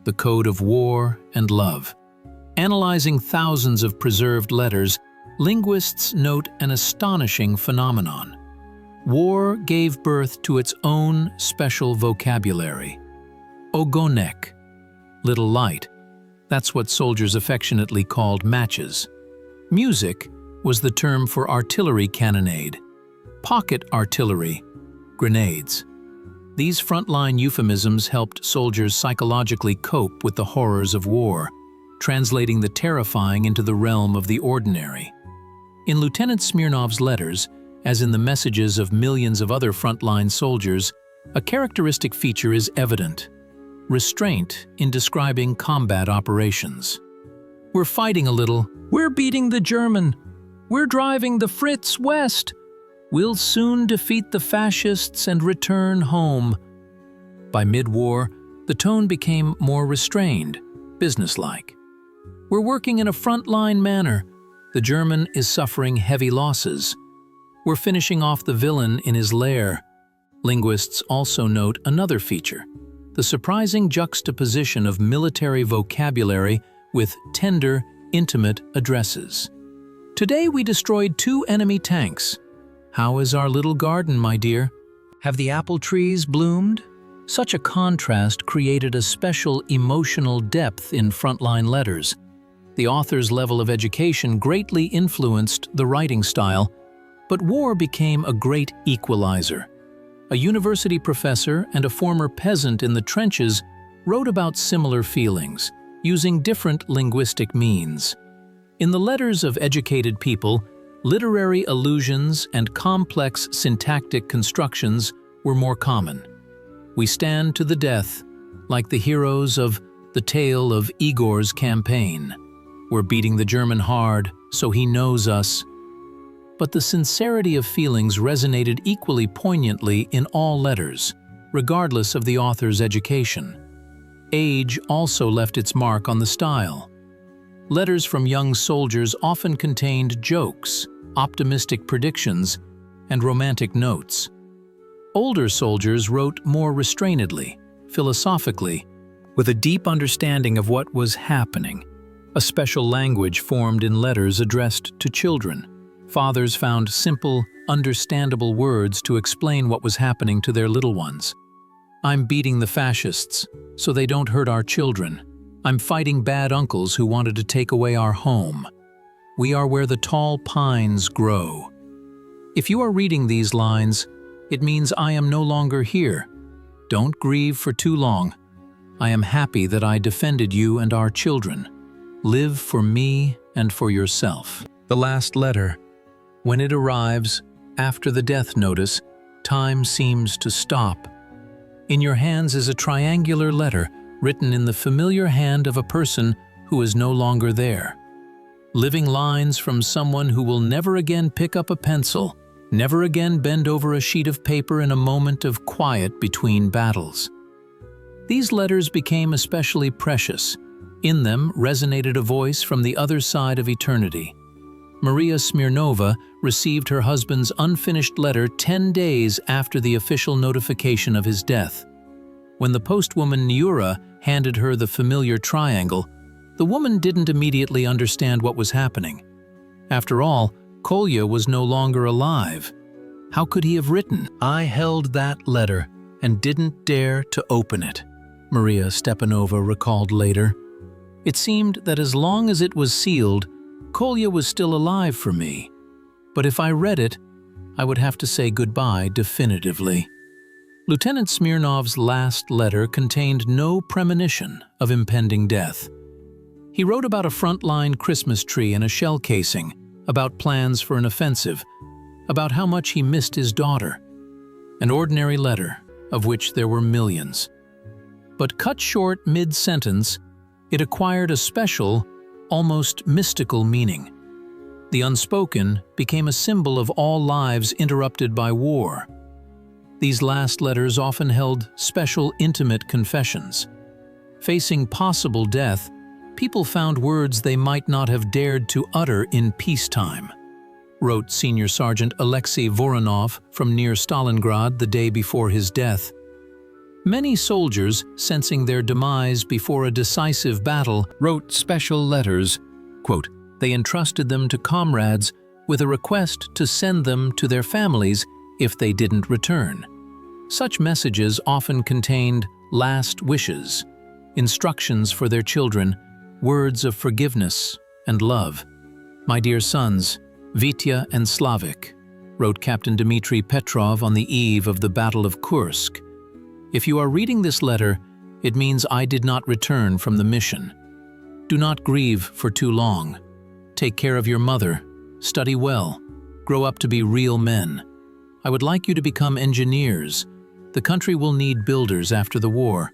Speaker 1: the code of war and love. Analyzing thousands of preserved letters, linguists note an astonishing phenomenon. War gave birth to its own special vocabulary. Ogonek, little light. That's what soldiers affectionately called matches. Music was the term for artillery cannonade. Pocket artillery, grenades. These frontline euphemisms helped soldiers psychologically cope with the horrors of war, translating the terrifying into the realm of the ordinary. In Lieutenant Smirnov's letters, as in the messages of millions of other frontline soldiers, a characteristic feature is evident: restraint in describing combat operations. "We're fighting a little. We're beating the German. We're driving the Fritz west. We'll soon defeat the fascists and return home." By mid-war, the tone became more restrained, businesslike. "We're working in a frontline manner. The German is suffering heavy losses. We're finishing off the villain in his lair." Linguists also note another feature: the surprising juxtaposition of military vocabulary with tender, intimate addresses. "Today we destroyed 2 enemy tanks. How is our little garden, my dear? Have the apple trees bloomed?" Such a contrast created a special emotional depth in frontline letters. The author's level of education greatly influenced the writing style, but war became a great equalizer. A university professor and a former peasant in the trenches wrote about similar feelings, using different linguistic means. In the letters of educated people, literary allusions and complex syntactic constructions were more common. We stand to the death, like the heroes of the tale of Igor's campaign. We're beating the German hard, so he knows us. But the sincerity of feelings resonated equally poignantly in all letters, regardless of the author's education. Age also left its mark on the style. Letters from young soldiers often contained jokes, optimistic predictions, and romantic notes. Older soldiers wrote more restrainedly, philosophically, with a deep understanding of what was happening. A special language formed in letters addressed to children. Fathers found simple, understandable words to explain what was happening to their little ones. I'm beating the fascists, so they don't hurt our children. I'm fighting bad uncles who wanted to take away our home. We are where the tall pines grow. If you are reading these lines, it means I am no longer here. Don't grieve for too long. I am happy that I defended you and our children. Live for me and for yourself. The last letter. When it arrives, after the death notice, time seems to stop. In your hands is a triangular letter written in the familiar hand of a person who is no longer there. Living lines from someone who will never again pick up a pencil, never again bend over a sheet of paper in a moment of quiet between battles. These letters became especially precious. In them resonated a voice from the other side of eternity. Maria Smirnova received her husband's unfinished letter 10 days after the official notification of his death. When the postwoman Nyura handed her the familiar triangle, the woman didn't immediately understand what was happening. After all, Kolya was no longer alive. How could he have written? I held that letter and didn't dare to open it, Maria Stepanova recalled later. It seemed that as long as it was sealed, Kolya was still alive for me. But if I read it, I would have to say goodbye definitively. Lieutenant Smirnov's last letter contained no premonition of impending death. He wrote about a frontline Christmas tree and a shell casing, about plans for an offensive, about how much he missed his daughter. An ordinary letter, of which there were millions. But cut short mid-sentence, it acquired a special, almost mystical meaning. The unspoken became a symbol of all lives interrupted by war. These last letters often held special, intimate confessions. Facing possible death, people found words they might not have dared to utter in peacetime, wrote Senior Sergeant Alexei Voronov from near Stalingrad the day before his death. Many soldiers, sensing their demise before a decisive battle, wrote special letters. Quote, they entrusted them to comrades with a request to send them to their families if they didn't return. Such messages often contained last wishes, instructions for their children, words of forgiveness and love. My dear sons, Vitya and Slavik, wrote Captain Dmitry Petrov on the eve of the Battle of Kursk. If you are reading this letter, it means I did not return from the mission. Do not grieve for too long. Take care of your mother, study well, grow up to be real men. I would like you to become engineers. The country will need builders after the war.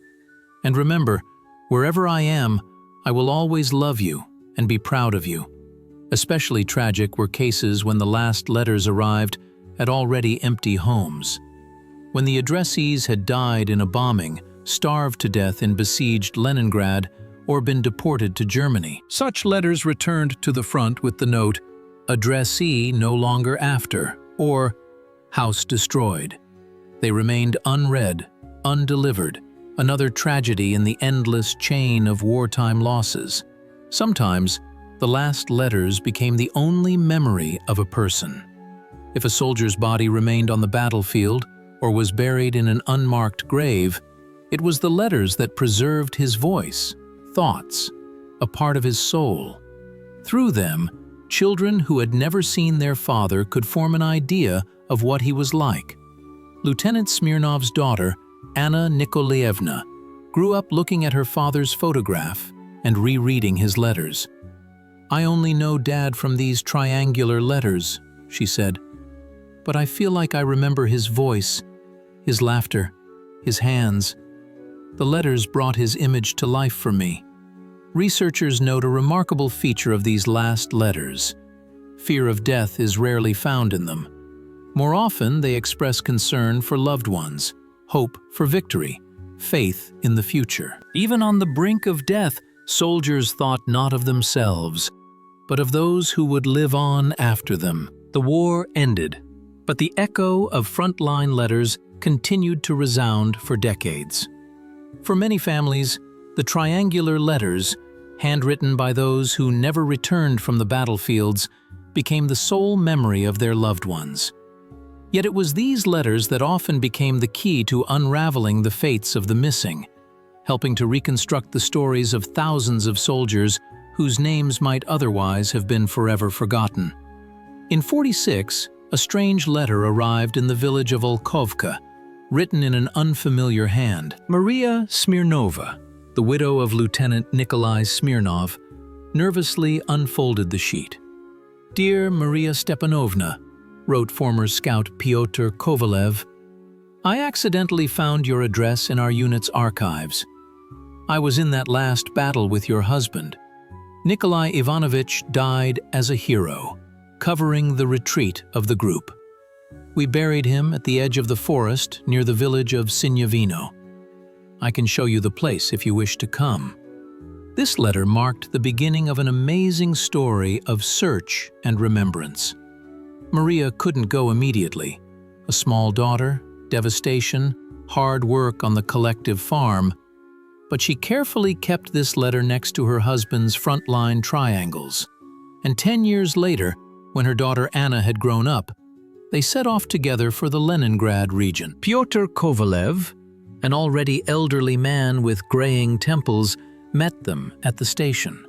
Speaker 1: And remember, wherever I am, I will always love you and be proud of you. Especially tragic were cases when the last letters arrived at already empty homes. When the addressees had died in a bombing, starved to death in besieged Leningrad, or been deported to Germany. Such letters returned to the front with the note, "Addressee no longer after," or "House destroyed." They remained unread, undelivered, another tragedy in the endless chain of wartime losses. Sometimes, the last letters became the only memory of a person. If a soldier's body remained on the battlefield or was buried in an unmarked grave, it was the letters that preserved his voice, thoughts, a part of his soul. Through them, children who had never seen their father could form an idea of what he was like. Lieutenant Smirnov's daughter, Anna Nikolaevna, grew up looking at her father's photograph and rereading his letters. "I only know Dad from these triangular letters," she said. "But I feel like I remember his voice, his laughter, his hands. The letters brought his image to life for me." Researchers note a remarkable feature of these last letters. Fear of death is rarely found in them. More often, they express concern for loved ones, hope for victory, faith in the future. Even on the brink of death, soldiers thought not of themselves, but of those who would live on after them. The war ended, but the echo of frontline letters continued to resound for decades. For many families, the triangular letters, handwritten by those who never returned from the battlefields, became the sole memory of their loved ones. Yet it was these letters that often became the key to unraveling the fates of the missing, helping to reconstruct the stories of thousands of soldiers whose names might otherwise have been forever forgotten. In '46, a strange letter arrived in the village of Olkovka, written in an unfamiliar hand. Maria Smirnova, the widow of Lieutenant Nikolai Smirnov, nervously unfolded the sheet. "Dear Maria Stepanovna," wrote former scout Pyotr Kovalev, "I accidentally found your address in our unit's archives. I was in that last battle with your husband. Nikolai Ivanovich died as a hero, covering the retreat of the group. We buried him at the edge of the forest near the village of Sinyavino. I can show you the place if you wish to come." This letter marked the beginning of an amazing story of search and remembrance. Maria couldn't go immediately. A small daughter, devastation, hard work on the collective farm, but she carefully kept this letter next to her husband's frontline triangles. And 10 years later, when her daughter Anna had grown up, they set off together for the Leningrad region. Pyotr Kovalev, an already elderly man with graying temples, met them at the station.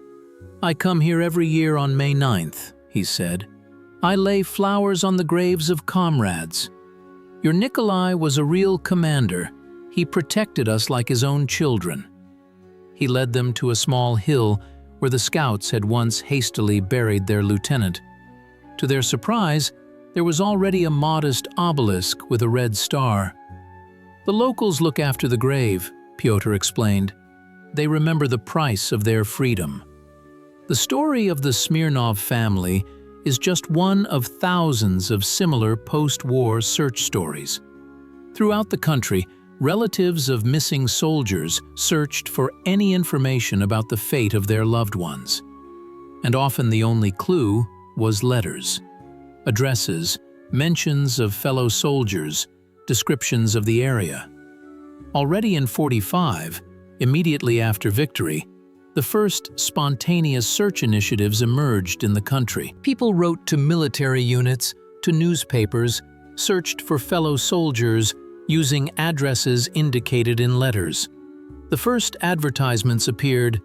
Speaker 1: "I come here every year on May 9th, he said. "I lay flowers on the graves of comrades. Your Nikolai was a real commander. He protected us like his own children." He led them to a small hill where the scouts had once hastily buried their lieutenant. To their surprise, there was already a modest obelisk with a red star. "The locals look after the grave," Pyotr explained. "They remember the price of their freedom." The story of the Smirnov family is just one of thousands of similar post-war search stories. Throughout the country, relatives of missing soldiers searched for any information about the fate of their loved ones. And often the only clue was letters, addresses, mentions of fellow soldiers, descriptions of the area. Already in '45, immediately after victory, the first spontaneous search initiatives emerged in the country. People wrote to military units, to newspapers, searched for fellow soldiers using addresses indicated in letters. The first advertisements appeared,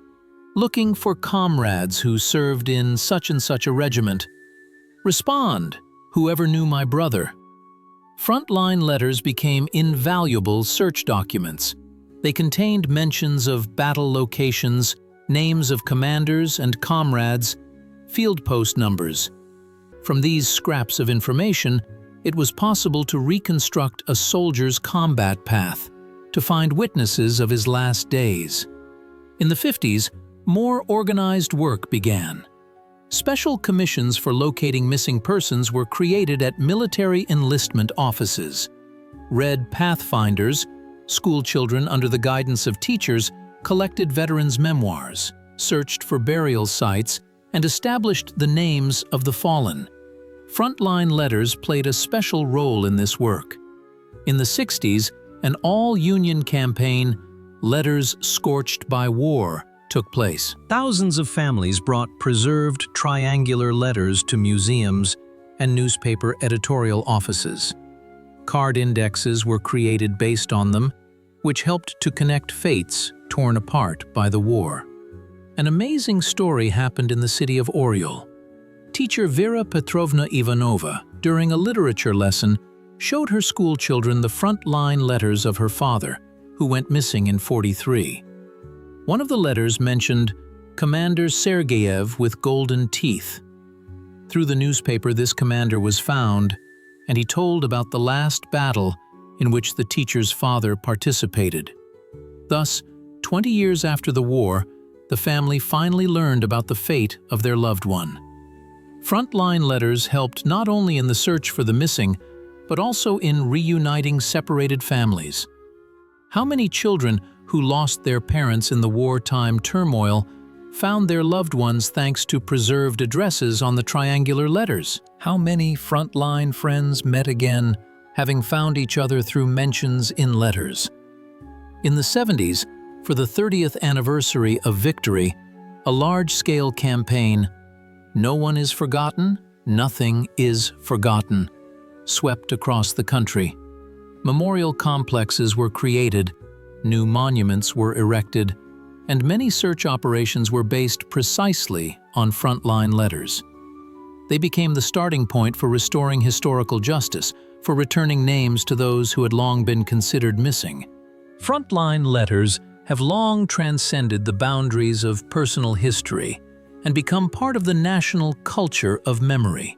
Speaker 1: "Looking for comrades who served in such and such a regiment. Respond, whoever knew my brother." Frontline letters became invaluable search documents. They contained mentions of battle locations, names of commanders and comrades, field post numbers. From these scraps of information, it was possible to reconstruct a soldier's combat path, to find witnesses of his last days. In the '50s, more organized work began. Special commissions for locating missing persons were created at military enlistment offices. Red Pathfinders, school children under the guidance of teachers, collected veterans' memoirs, searched for burial sites, and established the names of the fallen. Frontline letters played a special role in this work. In the '60s, an all-Union campaign, Letters Scorched by War, took place. Thousands of families brought preserved triangular letters to museums and newspaper editorial offices. Card indexes were created based on them, which helped to connect fates torn apart by the war. An amazing story happened in the city of Oryol. Teacher Vera Petrovna Ivanova, during a literature lesson, showed her school children the front-line letters of her father, who went missing in '43. One of the letters mentioned, Commander Sergeyev with golden teeth. Through the newspaper, this commander was found, and he told about the last battle in which the teacher's father participated. Thus, 20 years after the war, the family finally learned about the fate of their loved one. Frontline letters helped not only in the search for the missing, but also in reuniting separated families. How many children who lost their parents in the wartime turmoil found their loved ones thanks to preserved addresses on the triangular letters? How many frontline friends met again, having found each other through mentions in letters? In the 70s, for the 30th anniversary of victory, a large-scale campaign, "No one is forgotten, nothing is forgotten," swept across the country. Memorial complexes were created, new monuments were erected, and many search operations were based precisely on frontline letters. They became the starting point for restoring historical justice, for returning names to those who had long been considered missing. Frontline letters have long transcended the boundaries of personal history and become part of the national culture of memory.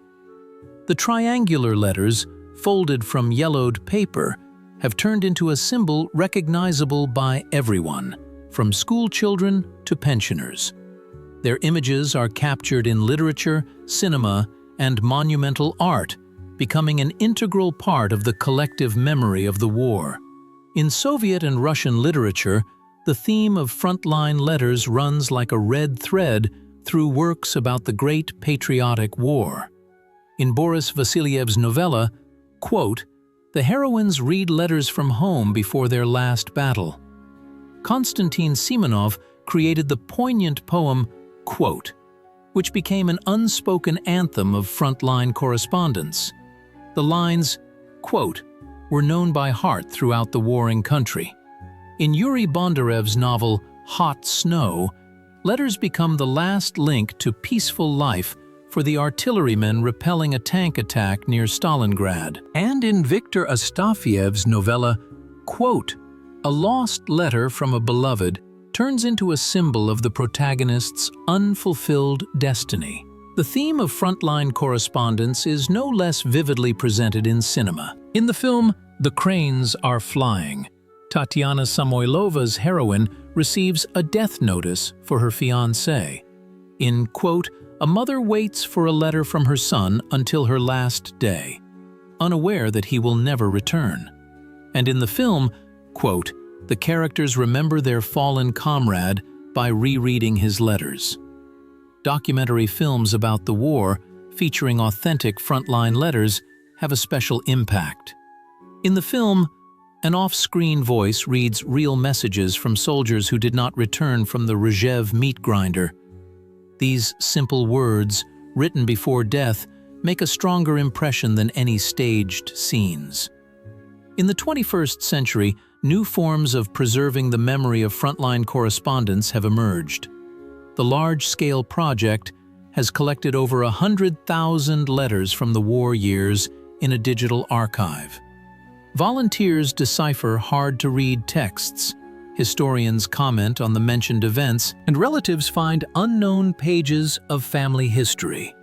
Speaker 1: The triangular letters, folded from yellowed paper, have turned into a symbol recognizable by everyone, from school children to pensioners. Their images are captured in literature, cinema, and monumental art, becoming an integral part of the collective memory of the war. In Soviet and Russian literature, the theme of frontline letters runs like a red thread through works about the Great Patriotic War. In Boris Vasilyev's novella, quote, "The heroines read letters from home before their last battle." Konstantin Smirnov created the poignant poem, quote, which became an unspoken anthem of frontline correspondence. The lines, quote, were known by heart throughout the warring country. In Yuri Bondarev's novel Hot Snow, letters become the last link to peaceful life for the artillerymen repelling a tank attack near Stalingrad. And in Viktor Astafiev's novella, quote, "A lost letter from a beloved turns into a symbol of the protagonist's unfulfilled destiny." The theme of frontline correspondence is no less vividly presented in cinema. In the film The Cranes Are Flying, Tatiana Samoilova's heroine receives a death notice for her fiancé. In, quote, "A mother waits for a letter from her son until her last day, unaware that he will never return." And in the film, quote, "The characters remember their fallen comrade by rereading his letters." Documentary films about the war, featuring authentic frontline letters, have a special impact. In the film, an off-screen voice reads real messages from soldiers who did not return from the Rzhev meat grinder. These simple words, written before death, make a stronger impression than any staged scenes. In the 21st century, new forms of preserving the memory of frontline correspondence have emerged. The large-scale project has collected over 100,000 letters from the war years in a digital archive. Volunteers decipher hard-to-read texts, historians comment on the mentioned events, and relatives find unknown pages of family history.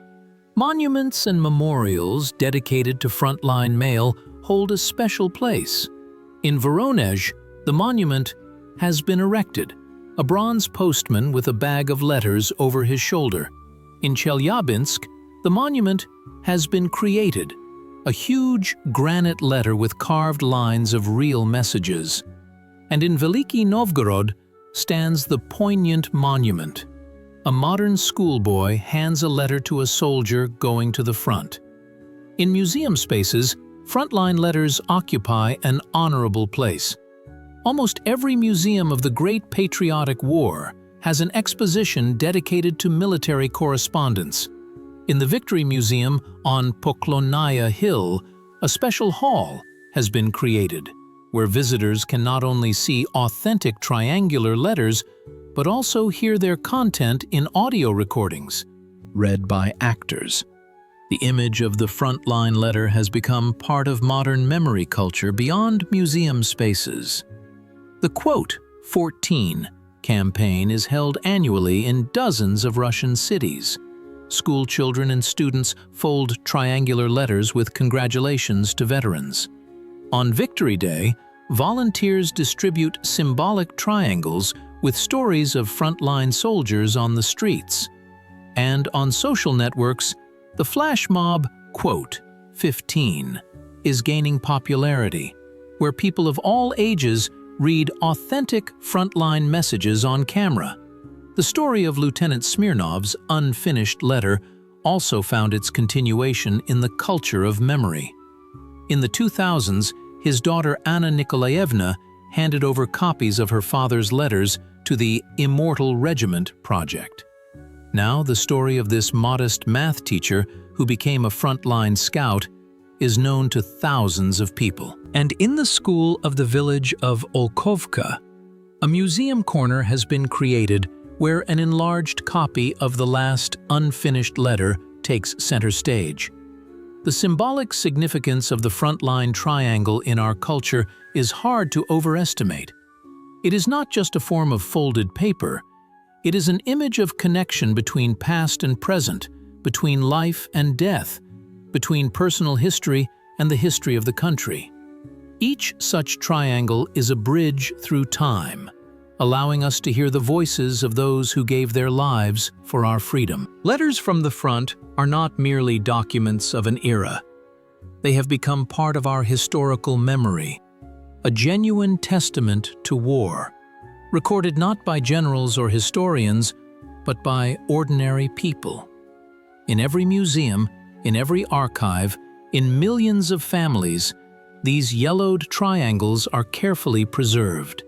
Speaker 1: Monuments and memorials dedicated to frontline mail hold a special place. In Voronezh, the monument has been erected, a bronze postman with a bag of letters over his shoulder. In Chelyabinsk, the monument has been created, a huge granite letter with carved lines of real messages. And in Veliki Novgorod stands the poignant monument. A modern schoolboy hands a letter to a soldier going to the front. In museum spaces, frontline letters occupy an honorable place. Almost every museum of the Great Patriotic War has an exposition dedicated to military correspondence. In the Victory Museum on Poklonnaya Hill, a special hall has been created, where visitors can not only see authentic triangular letters, but also hear their content in audio recordings, read by actors. The image of the frontline letter has become part of modern memory culture beyond museum spaces. The quote, 14, campaign is held annually in dozens of Russian cities. School children and students fold triangular letters with congratulations to veterans. On Victory Day, volunteers distribute symbolic triangles with stories of frontline soldiers on the streets. And on social networks, the flash mob, quote, 15, is gaining popularity, where people of all ages read authentic frontline messages on camera. The story of Lieutenant Smirnov's unfinished letter also found its continuation in the culture of memory. In the 2000s, his daughter Anna Nikolaevna handed over copies of her father's letters to the Immortal Regiment project. Now the story of this modest math teacher who became a frontline scout is known to thousands of people. And in the school of the village of Olkovka, a museum corner has been created where an enlarged copy of the last unfinished letter takes center stage. The symbolic significance of the frontline triangle in our culture is hard to overestimate. It is not just a form of folded paper, it is an image of connection between past and present, between life and death, between personal history and the history of the country. Each such triangle is a bridge through time, allowing us to hear the voices of those who gave their lives for our freedom. Letters from the front are not merely documents of an era. They have become part of our historical memory, a genuine testament to war, recorded not by generals or historians, but by ordinary people. In every museum, in every archive, in millions of families, these yellowed triangles are carefully preserved,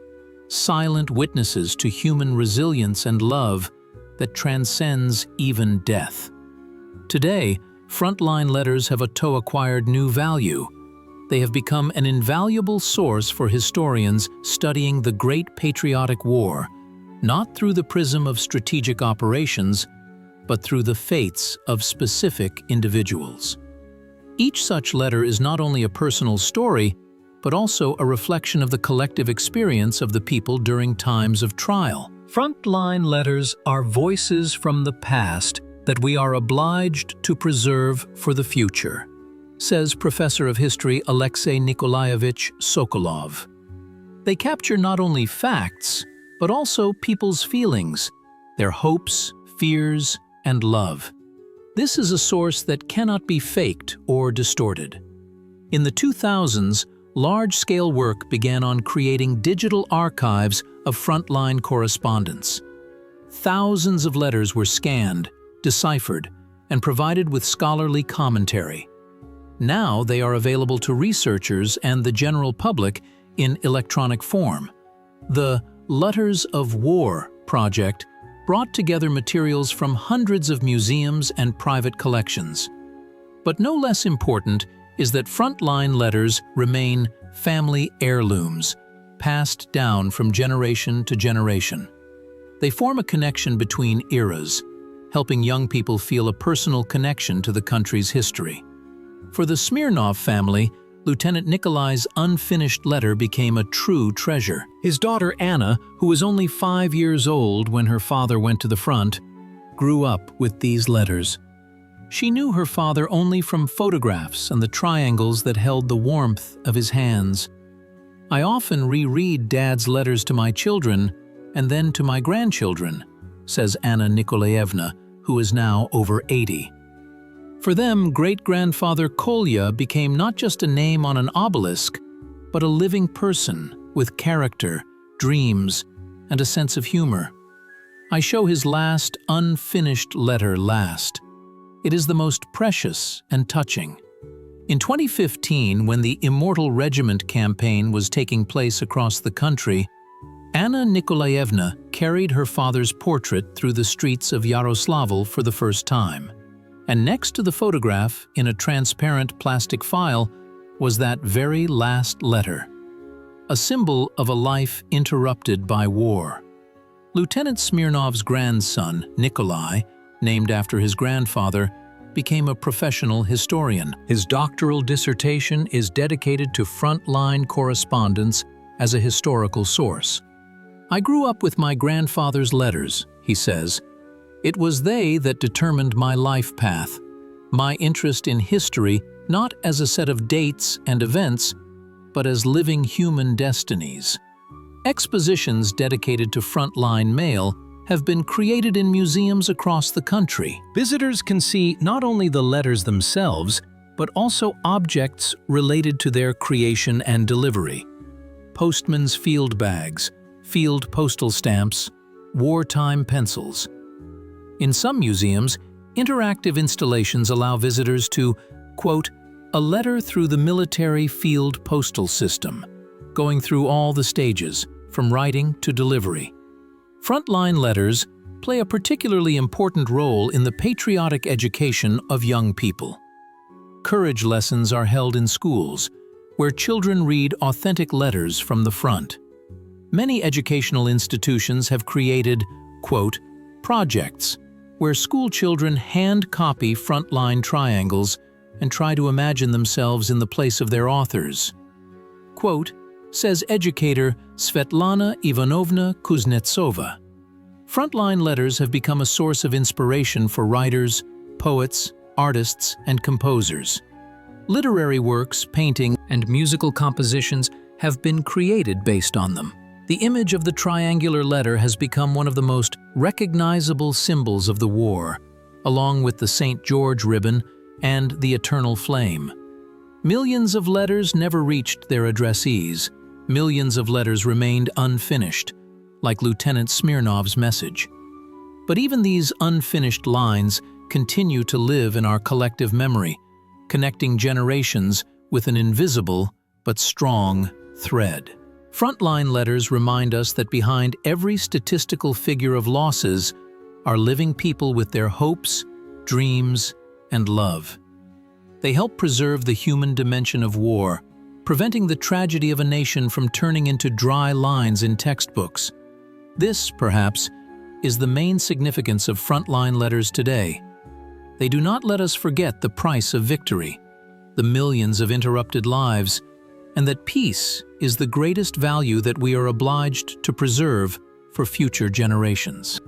Speaker 1: silent witnesses to human resilience and love that transcends even death. Today, frontline letters have acquired new value. They have become an invaluable source for historians studying the Great Patriotic War, not through the prism of strategic operations, but through the fates of specific individuals. Each such letter is not only a personal story, but also a reflection of the collective experience of the people during times of trial. Frontline letters are voices from the past that we are obliged to preserve for the future, says Professor of History Alexei Nikolaevich Sokolov. They capture not only facts, but also people's feelings, their hopes, fears, and love. This is a source that cannot be faked or distorted. In the 2000s, large-scale work began on creating digital archives of frontline correspondence. Thousands of letters were scanned, deciphered, and provided with scholarly commentary. Now they are available to researchers and the general public in electronic form. The Letters of War project brought together materials from hundreds of museums and private collections. But no less important is that frontline letters remain family heirlooms, passed down from generation to generation. They form a connection between eras, helping young people feel a personal connection to the country's history. For the Smirnov family, Lieutenant Nikolai's unfinished letter became a true treasure. His daughter Anna, who was only 5 years old when her father went to the front, grew up with these letters. She knew her father only from photographs and the triangles that held the warmth of his hands. I often reread Dad's letters to my children and then to my grandchildren, says Anna Nikolaevna, who is now over 80. For them, great-grandfather Kolya became not just a name on an obelisk, but a living person with character, dreams, and a sense of humor. I show his last unfinished letter last. It is the most precious and touching. In 2015, when the Immortal Regiment campaign was taking place across the country, Anna Nikolaevna carried her father's portrait through the streets of Yaroslavl for the first time. And next to the photograph, in a transparent plastic file, was that very last letter, a symbol of a life interrupted by war. Lieutenant Smirnov's grandson, Nikolai, named after his grandfather, became a professional historian. His doctoral dissertation is dedicated to frontline correspondence as a historical source. "I grew up with my grandfather's letters," he says. "It was they that determined my life path, my interest in history not as a set of dates and events, but as living human destinies." Expositions dedicated to frontline mail have been created in museums across the country. Visitors can see not only the letters themselves, but also objects related to their creation and delivery. Postmen's field bags, field postal stamps, wartime pencils. In some museums, interactive installations allow visitors to, quote, "a letter through the military field postal system," going through all the stages, from writing to delivery. Frontline letters play a particularly important role in the patriotic education of young people. Courage lessons are held in schools, where children read authentic letters from the front. Many educational institutions have created, quote, "projects," where school children hand copy frontline triangles and try to imagine themselves in the place of their authors. Quote, says educator Svetlana Ivanovna Kuznetsova. Frontline letters have become a source of inspiration for writers, poets, artists, and composers. Literary works, painting, and musical compositions have been created based on them. The image of the triangular letter has become one of the most recognizable symbols of the war, along with the St. George ribbon and the eternal flame. Millions of letters never reached their addressees. Millions of letters remained unfinished, like Lieutenant Smirnov's message. But even these unfinished lines continue to live in our collective memory, connecting generations with an invisible but strong thread. Frontline letters remind us that behind every statistical figure of losses are living people with their hopes, dreams, and love. They help preserve the human dimension of war, preventing the tragedy of a nation from turning into dry lines in textbooks. This, perhaps, is the main significance of frontline letters today. They do not let us forget the price of victory, the millions of interrupted lives, and that peace is the greatest value that we are obliged to preserve for future generations.